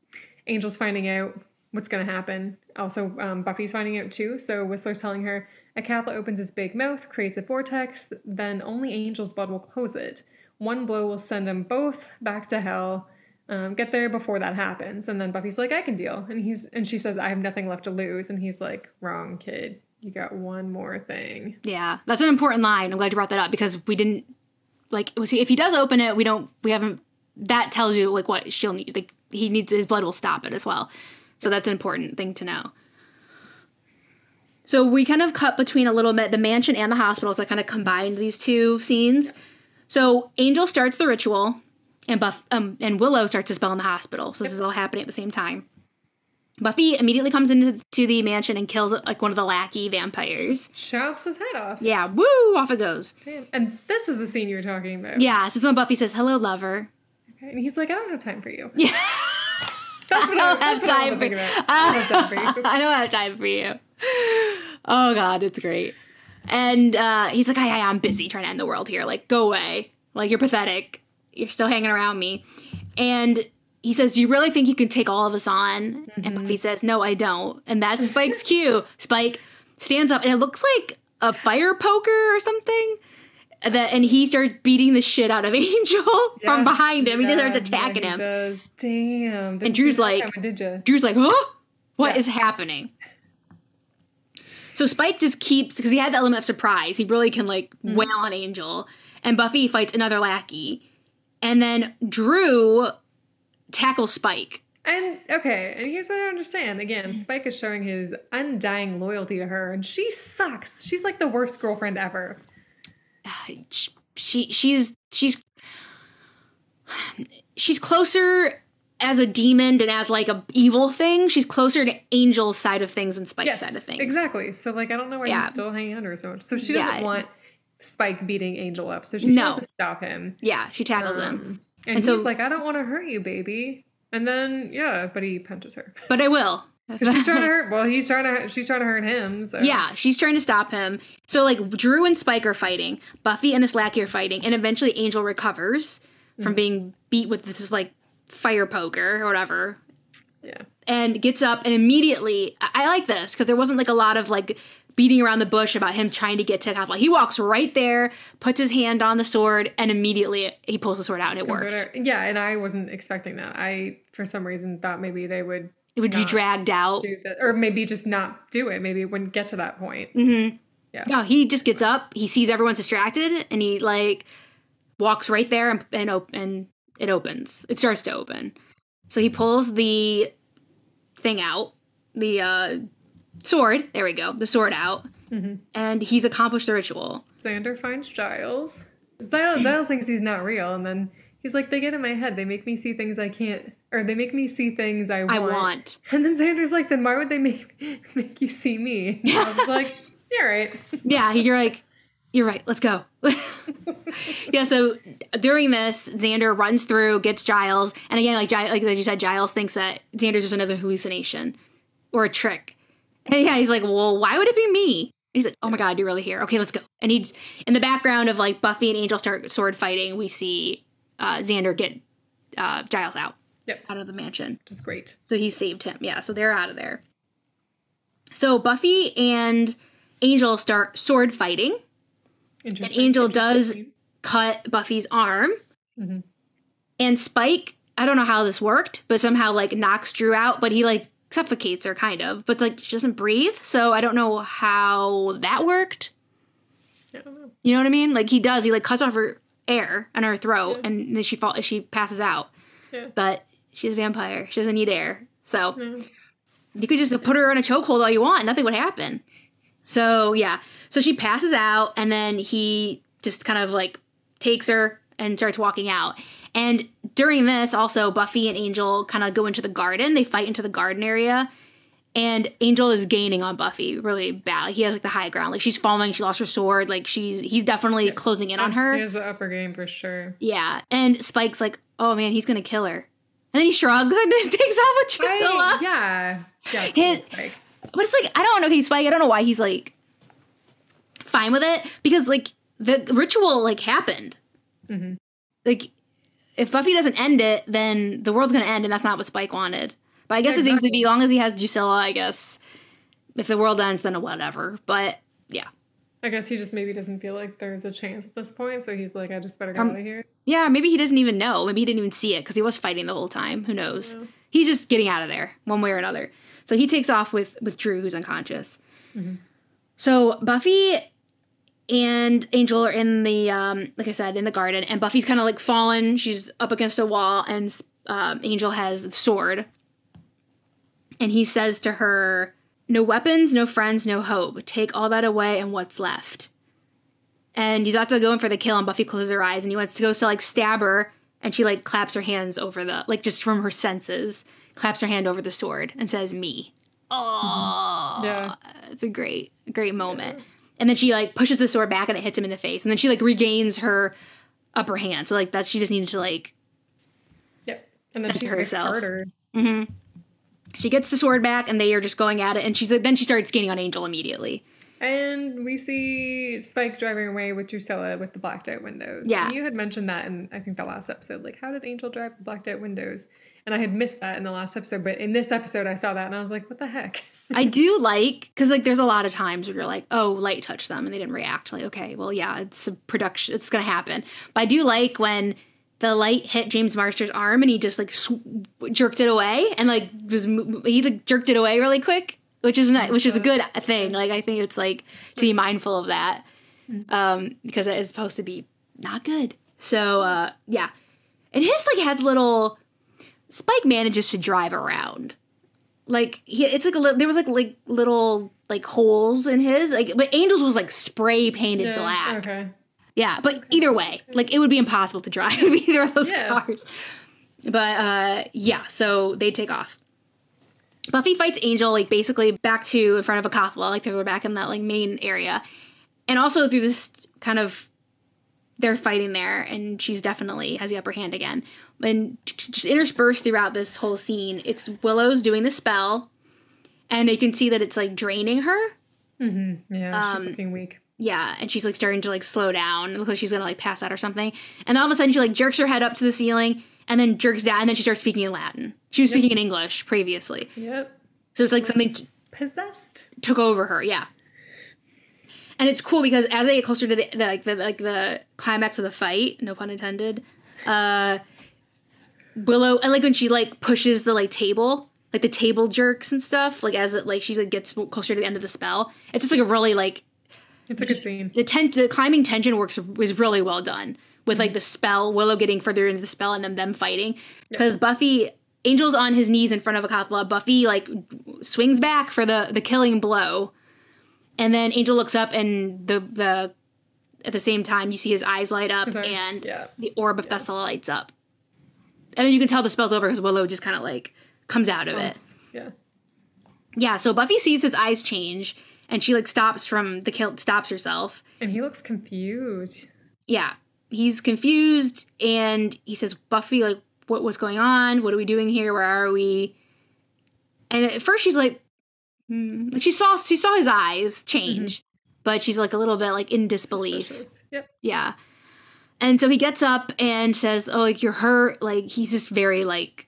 Angel's finding out what's going to happen, also Buffy's finding out too. So Whistler's telling her, a Kappa opens its big mouth, creates a vortex, then only Angel's blood will close it. One blow will send them both back to hell. Get there before that happens. And then Buffy's like, I can deal. And she says, I have nothing left to lose. And he's like, wrong, kid. You got one more thing. Yeah, that's an important line. I'm glad you brought that up, because we didn't, like, if he does open it, we haven't, that tells you, like, what she'll need. Like, his blood will stop it as well. So that's an important thing to know. So we kind of cut between a little bit the mansion and the hospital, so I kind of combined these two scenes. So Angel starts the ritual, and Willow starts to spell in the hospital. So this is all happening at the same time. Buffy immediately comes into the mansion and kills, like, one of the lackey vampires. Chops his head off. Yeah, woo, off it goes. Damn. And this is the scene you were talking about. Yeah, this is when Buffy says, hello, lover. Okay. And he's like, I don't have time for you. Yeah. I don't have time for you. I don't have time for you. Oh, God, it's great. And he's like, I'm busy trying to end the world here. Like, go away. Like, you're pathetic. You're still hanging around me. And he says, do you really think you can take all of us on? Mm-hmm. And Buffy says, no, I don't. And that's Spike's cue. Spike stands up, and it looks like a fire poker or something. And he starts beating the shit out of Angel from behind him. He starts attacking him. He does. Damn. And Drew's like, huh? What is happening? So Spike just keeps, because he had the element of surprise. He really can, like, wail on Angel. And Buffy fights another lackey. And then Drew tackles Spike. And here's what I don't understand. Again, Spike is showing his undying loyalty to her, and she sucks. She's like the worst girlfriend ever. She's closer as a demon and as, like, a evil thing. She's closer to Angel's side of things than Spike's side of things. Exactly. So, like, I don't know why he's still hanging on to her so much. So she doesn't want Spike beating Angel up. So she tries to stop him. Yeah, she tackles him. And he's like, I don't want to hurt you, baby. And then, but he punches her. But I will. She's trying to hurt. Well, she's trying to hurt him. So. Yeah, she's trying to stop him. So, like, Drew and Spike are fighting. Buffy and this lackey are fighting. And eventually Angel recovers from being beat with this, like, fire poker or whatever. Yeah. And gets up and immediately, I like this, because there wasn't, like, a lot of, like, beating around the bush about him trying to get to Kathleen. He walks right there, puts his hand on the sword, and immediately he pulls the sword out, and it worked. Yeah, and I wasn't expecting that. I, for some reason, thought maybe they would... It would be dragged out. Or maybe just not do it. Maybe it wouldn't get to that point. Mm-hmm. Yeah. No, he just gets up, he sees everyone's distracted, and he, like, walks right there, and it opens. It starts to open. So he pulls the thing out, the sword, there we go, the sword out, and he's accomplished the ritual. Xander finds Giles. Giles thinks he's not real, and then he's like, they get in my head, they make me see things I can't, or they make me see things I want. And then Xander's like, then why would they make you see me? And I was like, you're right. Yeah, you're like, you're right. Let's go. Yeah, so during this, Xander runs through, gets Giles. And again, like you said, Giles thinks that Xander's just another hallucination or a trick. And yeah, he's like, well, why would it be me? And he's like, oh my God, you're really here. Okay, let's go. And he's in the background of like Buffy and Angel start sword fighting. We see Xander get Giles out of the mansion. Which is great. So he saved him. Yeah, so they're out of there. So Buffy and Angel start sword fighting. And Angel does cut Buffy's arm. Mm-hmm. And Spike, I don't know how this worked, but somehow like knocks Drew out, but he like suffocates her kind of. But like she doesn't breathe, so I don't know how that worked. I don't know. You know what I mean? Like he like cuts off her air on her throat, and then she passes out. Yeah. But she's a vampire. She doesn't need air. So you could just put her in a chokehold all you want. Nothing would happen. So, yeah. So she passes out, and then he just kind of, like, takes her and starts walking out. And during this, also, Buffy and Angel kind of go into the garden. They fight into the garden area. And Angel is gaining on Buffy really bad. Like, he has, like, the high ground. Like, she's falling. She lost her sword. Like, he's definitely closing in on her. He has the upper game for sure. Yeah. And Spike's like, oh, man, he's going to kill her. And then he shrugs and just takes off with Drusilla. Yeah, Spike. But it's like, I don't know, Spike, I don't know why he's, like, fine with it. Because, like, the ritual, like, happened. Mm-hmm. Like, if Buffy doesn't end it, then the world's going to end, and that's not what Spike wanted. But I guess it seems to be, as long as he has Drusilla, I guess, if the world ends, then whatever. But, yeah. I guess he just maybe doesn't feel like there's a chance at this point, so he's like, I just better get out of here. Yeah, maybe he doesn't even know. Maybe he didn't even see it, because he was fighting the whole time. Who knows? Yeah. He's just getting out of there, one way or another. So he takes off with Drew, who's unconscious. Mm-hmm. So Buffy and Angel are in the, like I said, in the garden. And Buffy's kind of like fallen. She's up against a wall. And Angel has the sword. And he says to her, no weapons, no friends, no hope. Take all that away and what's left. And he's about to go in for the kill. And Buffy closes her eyes. And he wants to go to like stab her. And she like claps her hands over the, like just from her senses. Claps her hand over the sword and says, me. Oh, yeah. It's a great moment. Yeah. And then she, like, pushes the sword back and it hits him in the face. And then she, like, regains her upper hand. So, like, she just needed to, like... Yep. And then she herself. Harder. Mm-hmm. She gets the sword back and they are just going at it. And then she starts gaining on Angel immediately. And we see Spike driving away with Drusilla with the blacked out windows. Yeah. And you had mentioned that in, I think, the last episode. Like, how did Angel drive the blacked out windows? And I had missed that in the last episode, but in this episode I saw that and I was like, what the heck? I do like, because like there's a lot of times where you're like, oh, light touched them and they didn't react. Like, okay, well, yeah, it's a production. It's going to happen. But I do like when the light hit James Marsters' arm and he just like jerked it away and like he like jerked it away really quick, which is a good thing. Like, I think it's like to be mindful of that because it is supposed to be not good. So, yeah. And his like has little... Spike manages to drive around. Like, it's like there was like little like holes in his, like, but Angel's was like spray painted black. Okay. Yeah, but either way, like it would be impossible to drive either of those cars. But yeah, so they take off. Buffy fights Angel like basically back to in front of a Akathala, like they're back in that like main area, and also through this kind of they're fighting there, and she's definitely has the upper hand again. And interspersed throughout this whole scene, it's Willow's doing the spell, and you can see that it's like draining her. Mm-hmm. Yeah, she's looking weak. Yeah, and she's like starting to like slow down. It looks like she's gonna like pass out or something. And all of a sudden, she like jerks her head up to the ceiling, and then jerks down, and then she starts speaking in Latin. She was speaking in English previously. Yep. So it's like something possessed took over her. Yeah. And it's cool because as they get closer to the climax of the fight, no pun intended, Willow, and like when she like pushes the like table, like the table jerks and stuff, like as it like she like gets closer to the end of the spell, it's just like a really like it's a good scene. The climbing tension was really well done with like the spell, Willow getting further into the spell and then them fighting because Buffy, Angel's on his knees in front of Akathala, Buffy like swings back for the killing blow. And then Angel looks up, and the at the same time, you see his eyes light up, and the orb of Thessa lights up. And then you can tell the spell's over because Willow just kind of like comes out of it. Yeah. Yeah, so Buffy sees his eyes change, and she like stops herself. And he looks confused. Yeah, he's confused, and he says, Buffy, like, what's going on? What are we doing here? Where are we? And at first she's like, she saw his eyes change, but she's like a little bit like in disbelief. Suspicious. Yep. Yeah. And so he gets up and says, oh, like, you're hurt. Like, he's just very like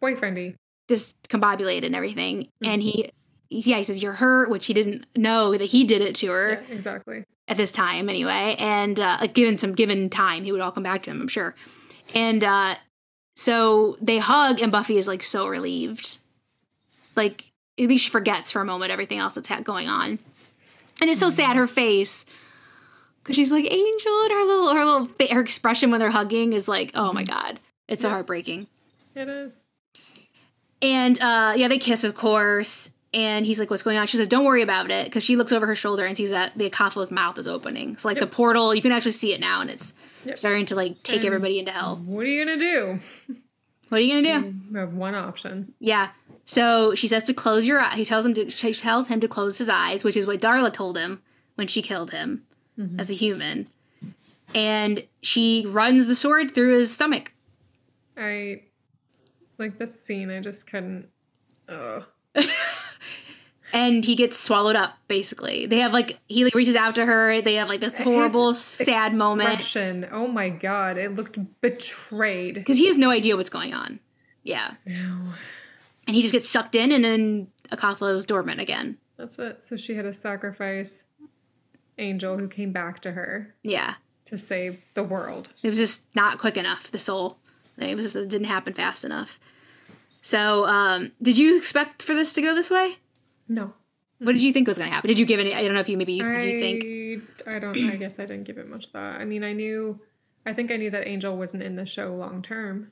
boyfriendy, discombobulated and everything. And he says, you're hurt, which he didn't know that he did it to her. Yeah, exactly. At this time anyway. And given time, he would all come back to him, I'm sure. And so they hug, and Buffy is like so relieved. Like, at least she forgets for a moment everything else that's going on. And it's so sad, her face, because she's like, Angel, and her expression when they're hugging is like, oh my God. It's so heartbreaking. It is. And they kiss, of course. And he's like, what's going on? She says, don't worry about it. Because she looks over her shoulder and sees that the Acathala's mouth is opening. So, like, the portal, you can actually see it now. And it's starting to, like, take everybody into hell. What are you going to do? What are you going to do? You have one option. Yeah. So she says to close your eyes. She tells him to close his eyes, which is what Darla told him when she killed him as a human. And she runs the sword through his stomach. Like this scene, I just couldn't. And he gets swallowed up, basically. They have, like, he like reaches out to her. They have, like, this horrible, sad moment. Oh my God, it looked betrayed. Because he has no idea what's going on. Yeah. No. And he just gets sucked in, and then Akathala is dormant again. That's it. So she had to sacrifice Angel, who came back to her. Yeah. To save the world. It was just not quick enough, the soul. It didn't happen fast enough. So, did you expect for this to go this way? No. What did you think was going to happen? Did you give any? I don't know if you maybe did you think? I guess I didn't give it much thought. I mean, I think I knew that Angel wasn't in the show long term.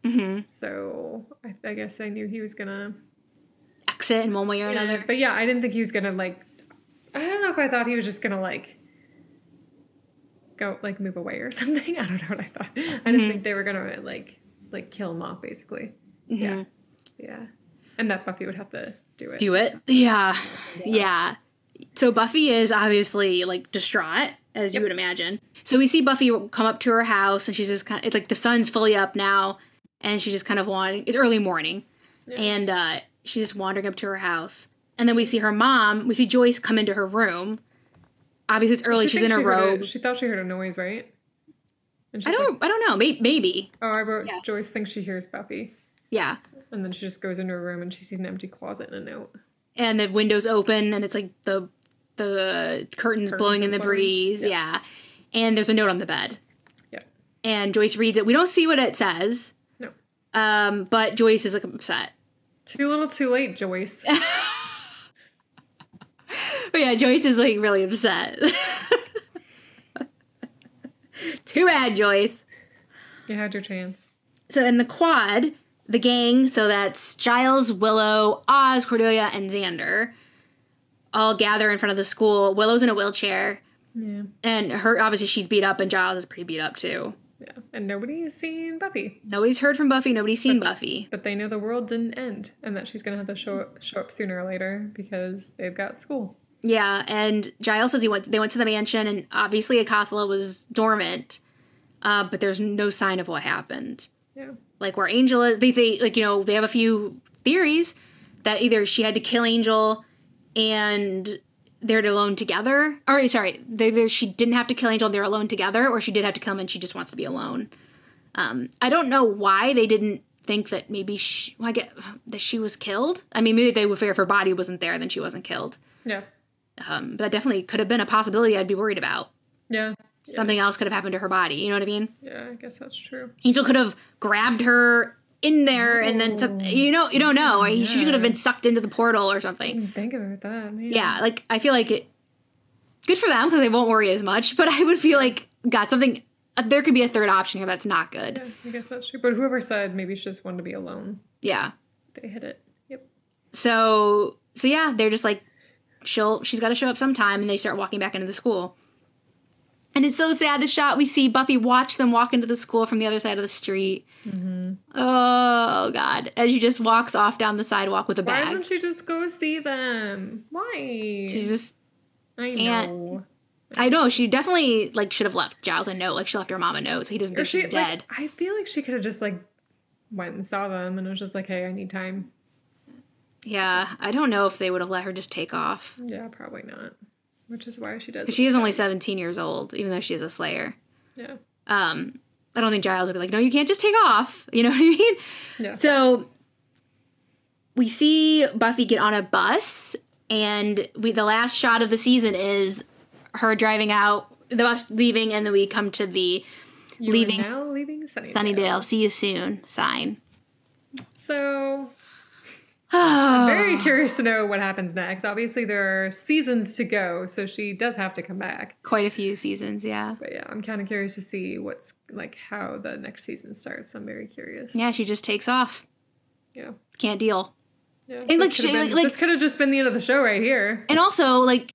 Mm-hmm. So I guess I knew he was gonna exit in one way or another. But yeah, I didn't think he was gonna like. I don't know if I thought he was just gonna like go like move away or something. I don't know what I thought. I didn't think they were gonna like kill him off basically. Mm-hmm. Yeah, and that Buffy would have to do it. Yeah. So Buffy is obviously like distraught, as you would imagine. So we see Buffy come up to her house, and she's just kind of, it's like the sun's fully up now, and she's just kind of wandering. It's early morning, and she's just wandering up to her house. And then we see her mom. We see Joyce come into her room. Obviously, it's early. She's in her robe. She thought she heard a noise, right? And I don't know. Maybe. Oh, I wrote Joyce thinks she hears Buffy. Yeah. And then she just goes into her room and she sees an empty closet and a note. And the windows open, and it's like the curtains blowing in the breeze. Yeah. And there's a note on the bed. Yeah. And Joyce reads it. We don't see what it says. No. But Joyce is like upset. Too little, too late, Joyce. But yeah, Joyce is like really upset. Too bad, Joyce. You had your chance. So in the quad, the gang, so that's Giles, Willow, Oz, Cordelia, and Xander, all gather in front of the school. Willow's in a wheelchair. Yeah. And obviously she's beat up, and Giles is pretty beat up too. Yeah. And nobody's seen Buffy. Nobody's heard from Buffy. Nobody's seen Buffy. But they know the world didn't end, and that she's going to have to show up sooner or later because they've got school. Yeah, and Giles says they went to the mansion, and obviously Akathala was dormant, but there's no sign of what happened. Yeah. Like where Angel is, they have a few theories that either she had to kill Angel and they're alone together. Or sorry, either she didn't have to kill Angel and they're alone together, or she did have to kill him and she just wants to be alone. I don't know why they didn't think that maybe that she was killed. I mean, maybe they would figure if her body wasn't there, then she wasn't killed. Yeah. But that definitely could have been a possibility I'd be worried about. Yeah. Something else could have happened to her body. You know what I mean? Yeah, I guess that's true. Angel could have grabbed her in there and then, you don't know. Or she could have been sucked into the portal or something. I didn't think about that. Man. Yeah, like, I feel like good for them because they won't worry as much. But I would feel like, God, there could be a third option here that's not good. Yeah, I guess that's true. But whoever said maybe she just wanted to be alone. Yeah. They hit it. Yep. So yeah, they're just like, she's got to show up sometime, and they start walking back into the school. And it's so sad, the shot we see Buffy watch them walk into the school from the other side of the street. Mm-hmm. Oh, God. As she just walks off down the sidewalk with a bag. Why doesn't she just go see them? Why? She's just... I know. I know. She definitely, like, should have left Giles a note. Like, she left her mom a note so he doesn't think she's dead. Like, I feel like she could have just, like, went and saw them and was just like, hey, I need time. Yeah. I don't know if they would have let her just take off. Yeah, probably not. Which is why she does. She is only 17 years old, even though she is a Slayer. Yeah. I don't think Giles would be like, no, you can't just take off. You know what I mean? Yeah. So we see Buffy get on a bus, and the last shot of the season is her driving out, the bus leaving, and then we come to the leaving Sunnydale. See you soon sign. So... I'm very curious to know what happens next. Obviously, there are seasons to go, so she does have to come back. Quite a few seasons, yeah. But yeah, I'm kind of curious to see what's, like, how the next season starts. I'm very curious. Yeah, she just takes off. Yeah. Can't deal. Yeah. And this could have just been the end of the show right here. And also, like,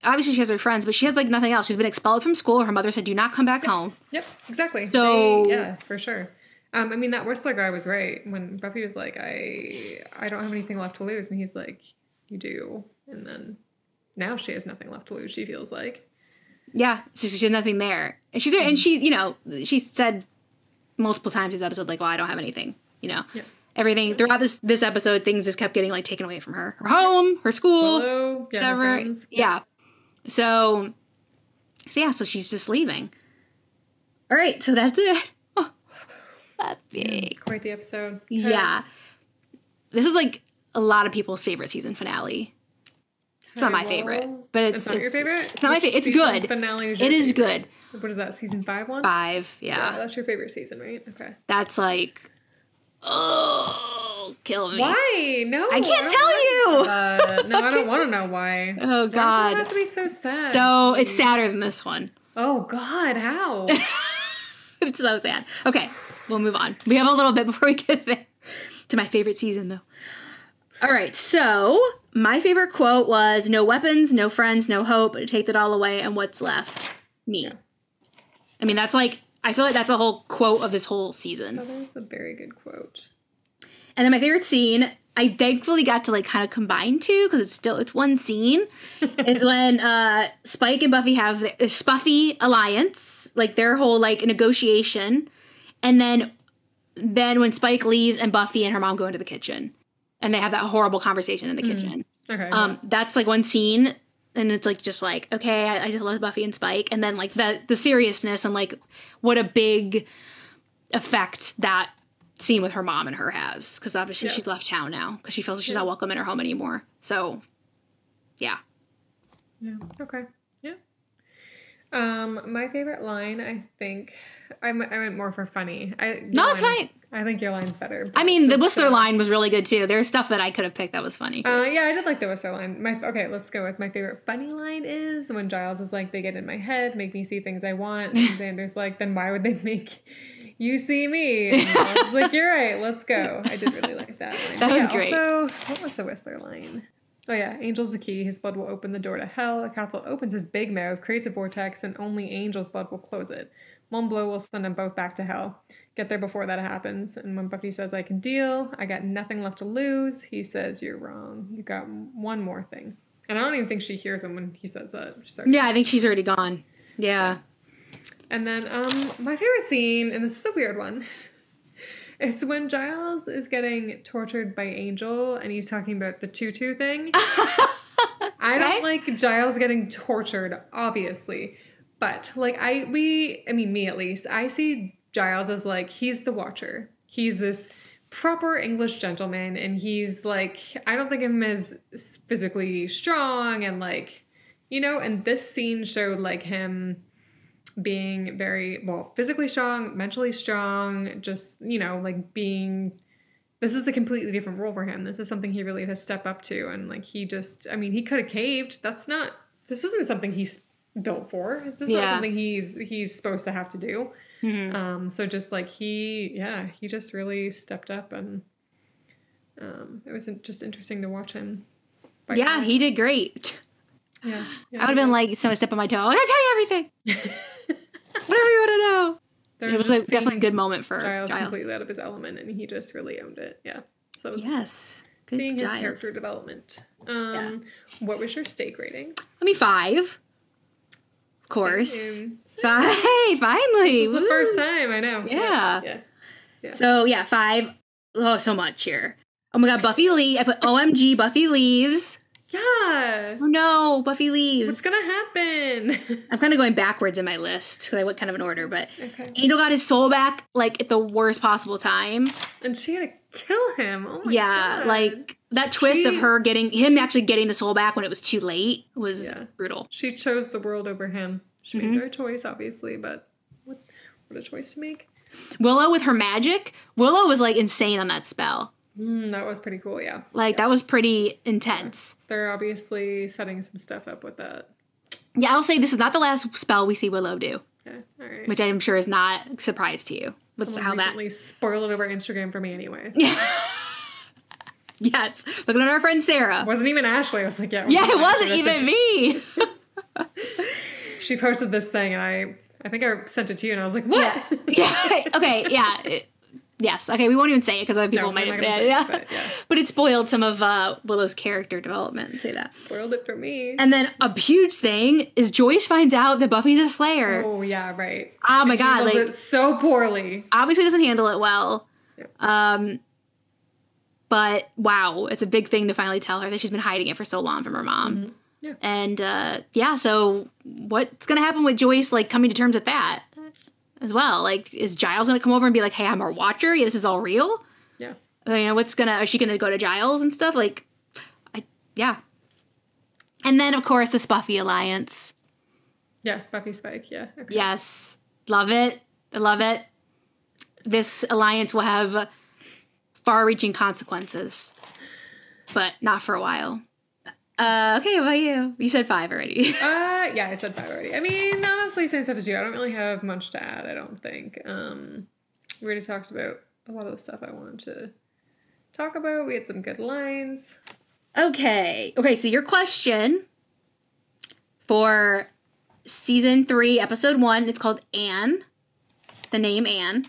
obviously she has her friends, but she has, like, nothing else. She's been expelled from school. Her mother said, do not come back home. Yep, exactly. So... yeah, for sure. I mean, that Whistler guy was right. When Buffy was like, I don't have anything left to lose. And he's like, you do. And then now she has nothing left to lose, she feels like. Yeah, she has nothing there. And she, you know, she said multiple times this episode, like, well, I don't have anything, you know. Yeah. Everything, throughout this episode, things just kept getting, like, taken away from her. Her home, her school, whatever. Her friends. Yeah. So she's just leaving. All right, so that's it. That big. Quite the episode. Yeah. This is like a lot of people's favorite season finale. It's not my favorite, but it's not your favorite? It's not my favorite. It's good. Finale is it is good. What is that? Season 5 one? 5, yeah. That's your favorite season, right? Okay. That's like, oh, kill me. Why? No, I can't tell you. No, I don't want to know why. Oh God. Why does it have to be so sad? So it's sadder than this one. Oh God, how? It's so sad. Okay. We'll move on. We have a little bit before we get there to my favorite season, though. All right, so my favorite quote was, no weapons, no friends, no hope, take it all away, and what's left? Me. Yeah. I mean, that's like, I feel like that's a whole quote of this whole season. Oh, that's a very good quote. And then my favorite scene, I thankfully got to, like, kind of combine two, because it's one scene, is when Spike and Buffy have the Spuffy alliance, like, their whole, like, negotiation. And then when Spike leaves and Buffy and her mom go into the kitchen and they have that horrible conversation in the kitchen. Okay. Yeah. That's like one scene, and it's like, just like, okay, I just love Buffy and Spike. And then like the seriousness and like what a big effect that scene with her mom and her has. Because obviously she's left town now because she feels like she's not welcome in her home anymore. So, yeah. Yeah. Okay. Yeah. My favorite line, I think... I went more for funny. It's fine. I think your line's better. I mean, the Whistler line was really good, too. There's stuff that I could have picked that was funny. Yeah, I did like the Whistler line. Okay, let's go with my favorite funny line is when Giles is like, they get in my head, make me see things I want. And Xander's like, then why would they make you see me? And I was like, you're right, let's go. I did really like that line. That was great. Also, what was the Whistler line? Oh yeah, Angel's the key. His blood will open the door to hell. Cathal opens his big mouth, creates a vortex, and only Angel's blood will close it. One blow will send them both back to hell. Get there before that happens. And when Buffy says, I can deal, I got nothing left to lose, he says, you're wrong. You got one more thing. And I don't even think she hears him when he says that. Yeah, I think she's already gone. Yeah. And then my favorite scene, and this is a weird one, it's when Giles is getting tortured by Angel and he's talking about the tutu thing. I don't like Giles getting tortured, obviously. But, like, me at least, I see Giles as, like, he's the Watcher. He's this proper English gentleman, and he's, like, I don't think of him as physically strong, and, like, you know, and this scene showed, like, him being very, physically strong, mentally strong, just, you know, like, this is a completely different role for him. This is something he really had to step up to, and, like, he could have caved. This isn't something he's built for. This is not something he's supposed to have to do. Mm-hmm. So just like he just really stepped up, and it was just interesting to watch him fight. Yeah, he did great. Yeah. I would have been like, someone step on my toe. I gotta tell you everything. Whatever you want to know. It was like definitely a good moment for Giles. Completely out of his element, and he just really owned it. Yeah. So it was good seeing Giles. his character development. What was your steak rating? 5. Of course. Same. 5. Hey, finally. This is the first time, I know. Yeah. So, 5. Oh, so much here. Oh my god, Buffy leaves. I put OMG, Buffy leaves. Yeah. Oh no, Buffy leaves. What's gonna happen? I'm kind of going backwards in my list because I went kind of in order, but Angel got his soul back like at the worst possible time. And she had to kill him. Oh my god. Like that twist of her actually getting the soul back when it was too late was brutal. She chose the world over him. She made her choice, obviously, but what a choice to make. Willow with her magic. Willow was like insane on that spell. That was pretty cool, yeah. That was pretty intense. They're obviously setting some stuff up with that. Yeah, I'll say this is not the last spell we see Willow do. Okay, all right. Which I'm sure is not a surprise to you. With how recently spoiled it over Instagram for me anyways. Yes. Looking at our friend Sarah. It wasn't even Ashley. I was like, it wasn't even me. She posted this thing, and I think I sent it to you, and I was like, what? Yeah. Okay, yeah. Yes. Okay, we won't even say it because other people might have. But it spoiled some of Willow's character development. Say that. Spoiled it for me. And then a huge thing is Joyce finds out that Buffy's a Slayer. Oh yeah, right. Oh my god, handles it so poorly. Obviously doesn't handle it well. Yeah. But wow, it's a big thing to finally tell her that she's been hiding it for so long from her mom. Mm-hmm. Yeah. And so what's gonna happen with Joyce like coming to terms with that? As well, like, is Giles gonna come over and be like, "Hey, I'm our watcher. This is all real." Yeah. Is she gonna go to Giles and stuff? Like, yeah. And then of course the Buffy alliance. Yeah, Buffy Spike. Yeah. Okay. Yes, love it. I love it. This alliance will have far-reaching consequences, but not for a while. Okay, what about you? You said 5 already. Yeah, I said 5 already. I mean, honestly, same stuff as you. I don't really have much to add, I don't think. We already talked about a lot of the stuff I wanted to talk about. We had some good lines. Okay, so your question for season 3, episode 1, it's called Anne. The name Anne.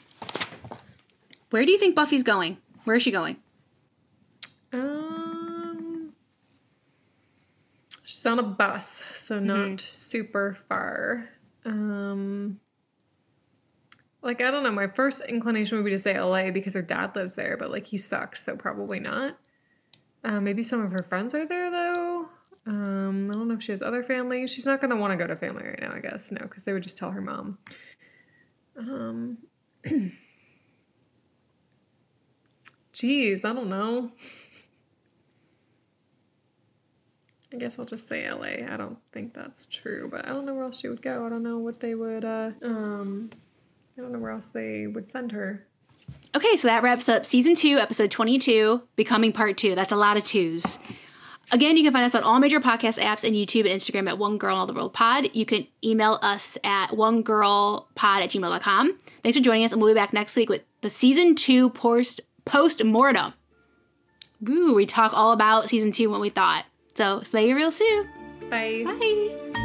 Where do you think Buffy's going? Where is she going? She's on a bus, so not super far. Like, I don't know, my first inclination would be to say LA because her dad lives there, but, like, he sucks, so probably not. Maybe some of her friends are there, though. I don't know if she has other family. She's not going to want to go to family right now, I guess. No, because they would just tell her mom. Geez, I don't know. I guess I'll just say LA. I don't think that's true, but I don't know where else she would go. I don't know what they would, I don't know where else they would send her. Okay, so that wraps up season 2, episode 22, Becoming Part 2. That's a lot of 2s. Again, you can find us on all major podcast apps and YouTube and Instagram at One Girl in All the World Pod. You can email us at onegirlpod@gmail.com. Thanks for joining us, and we'll be back next week with the season 2 post-mortem. Woo, we talk all about season 2 and what we thought. So, slay your real Sue. Bye. Bye.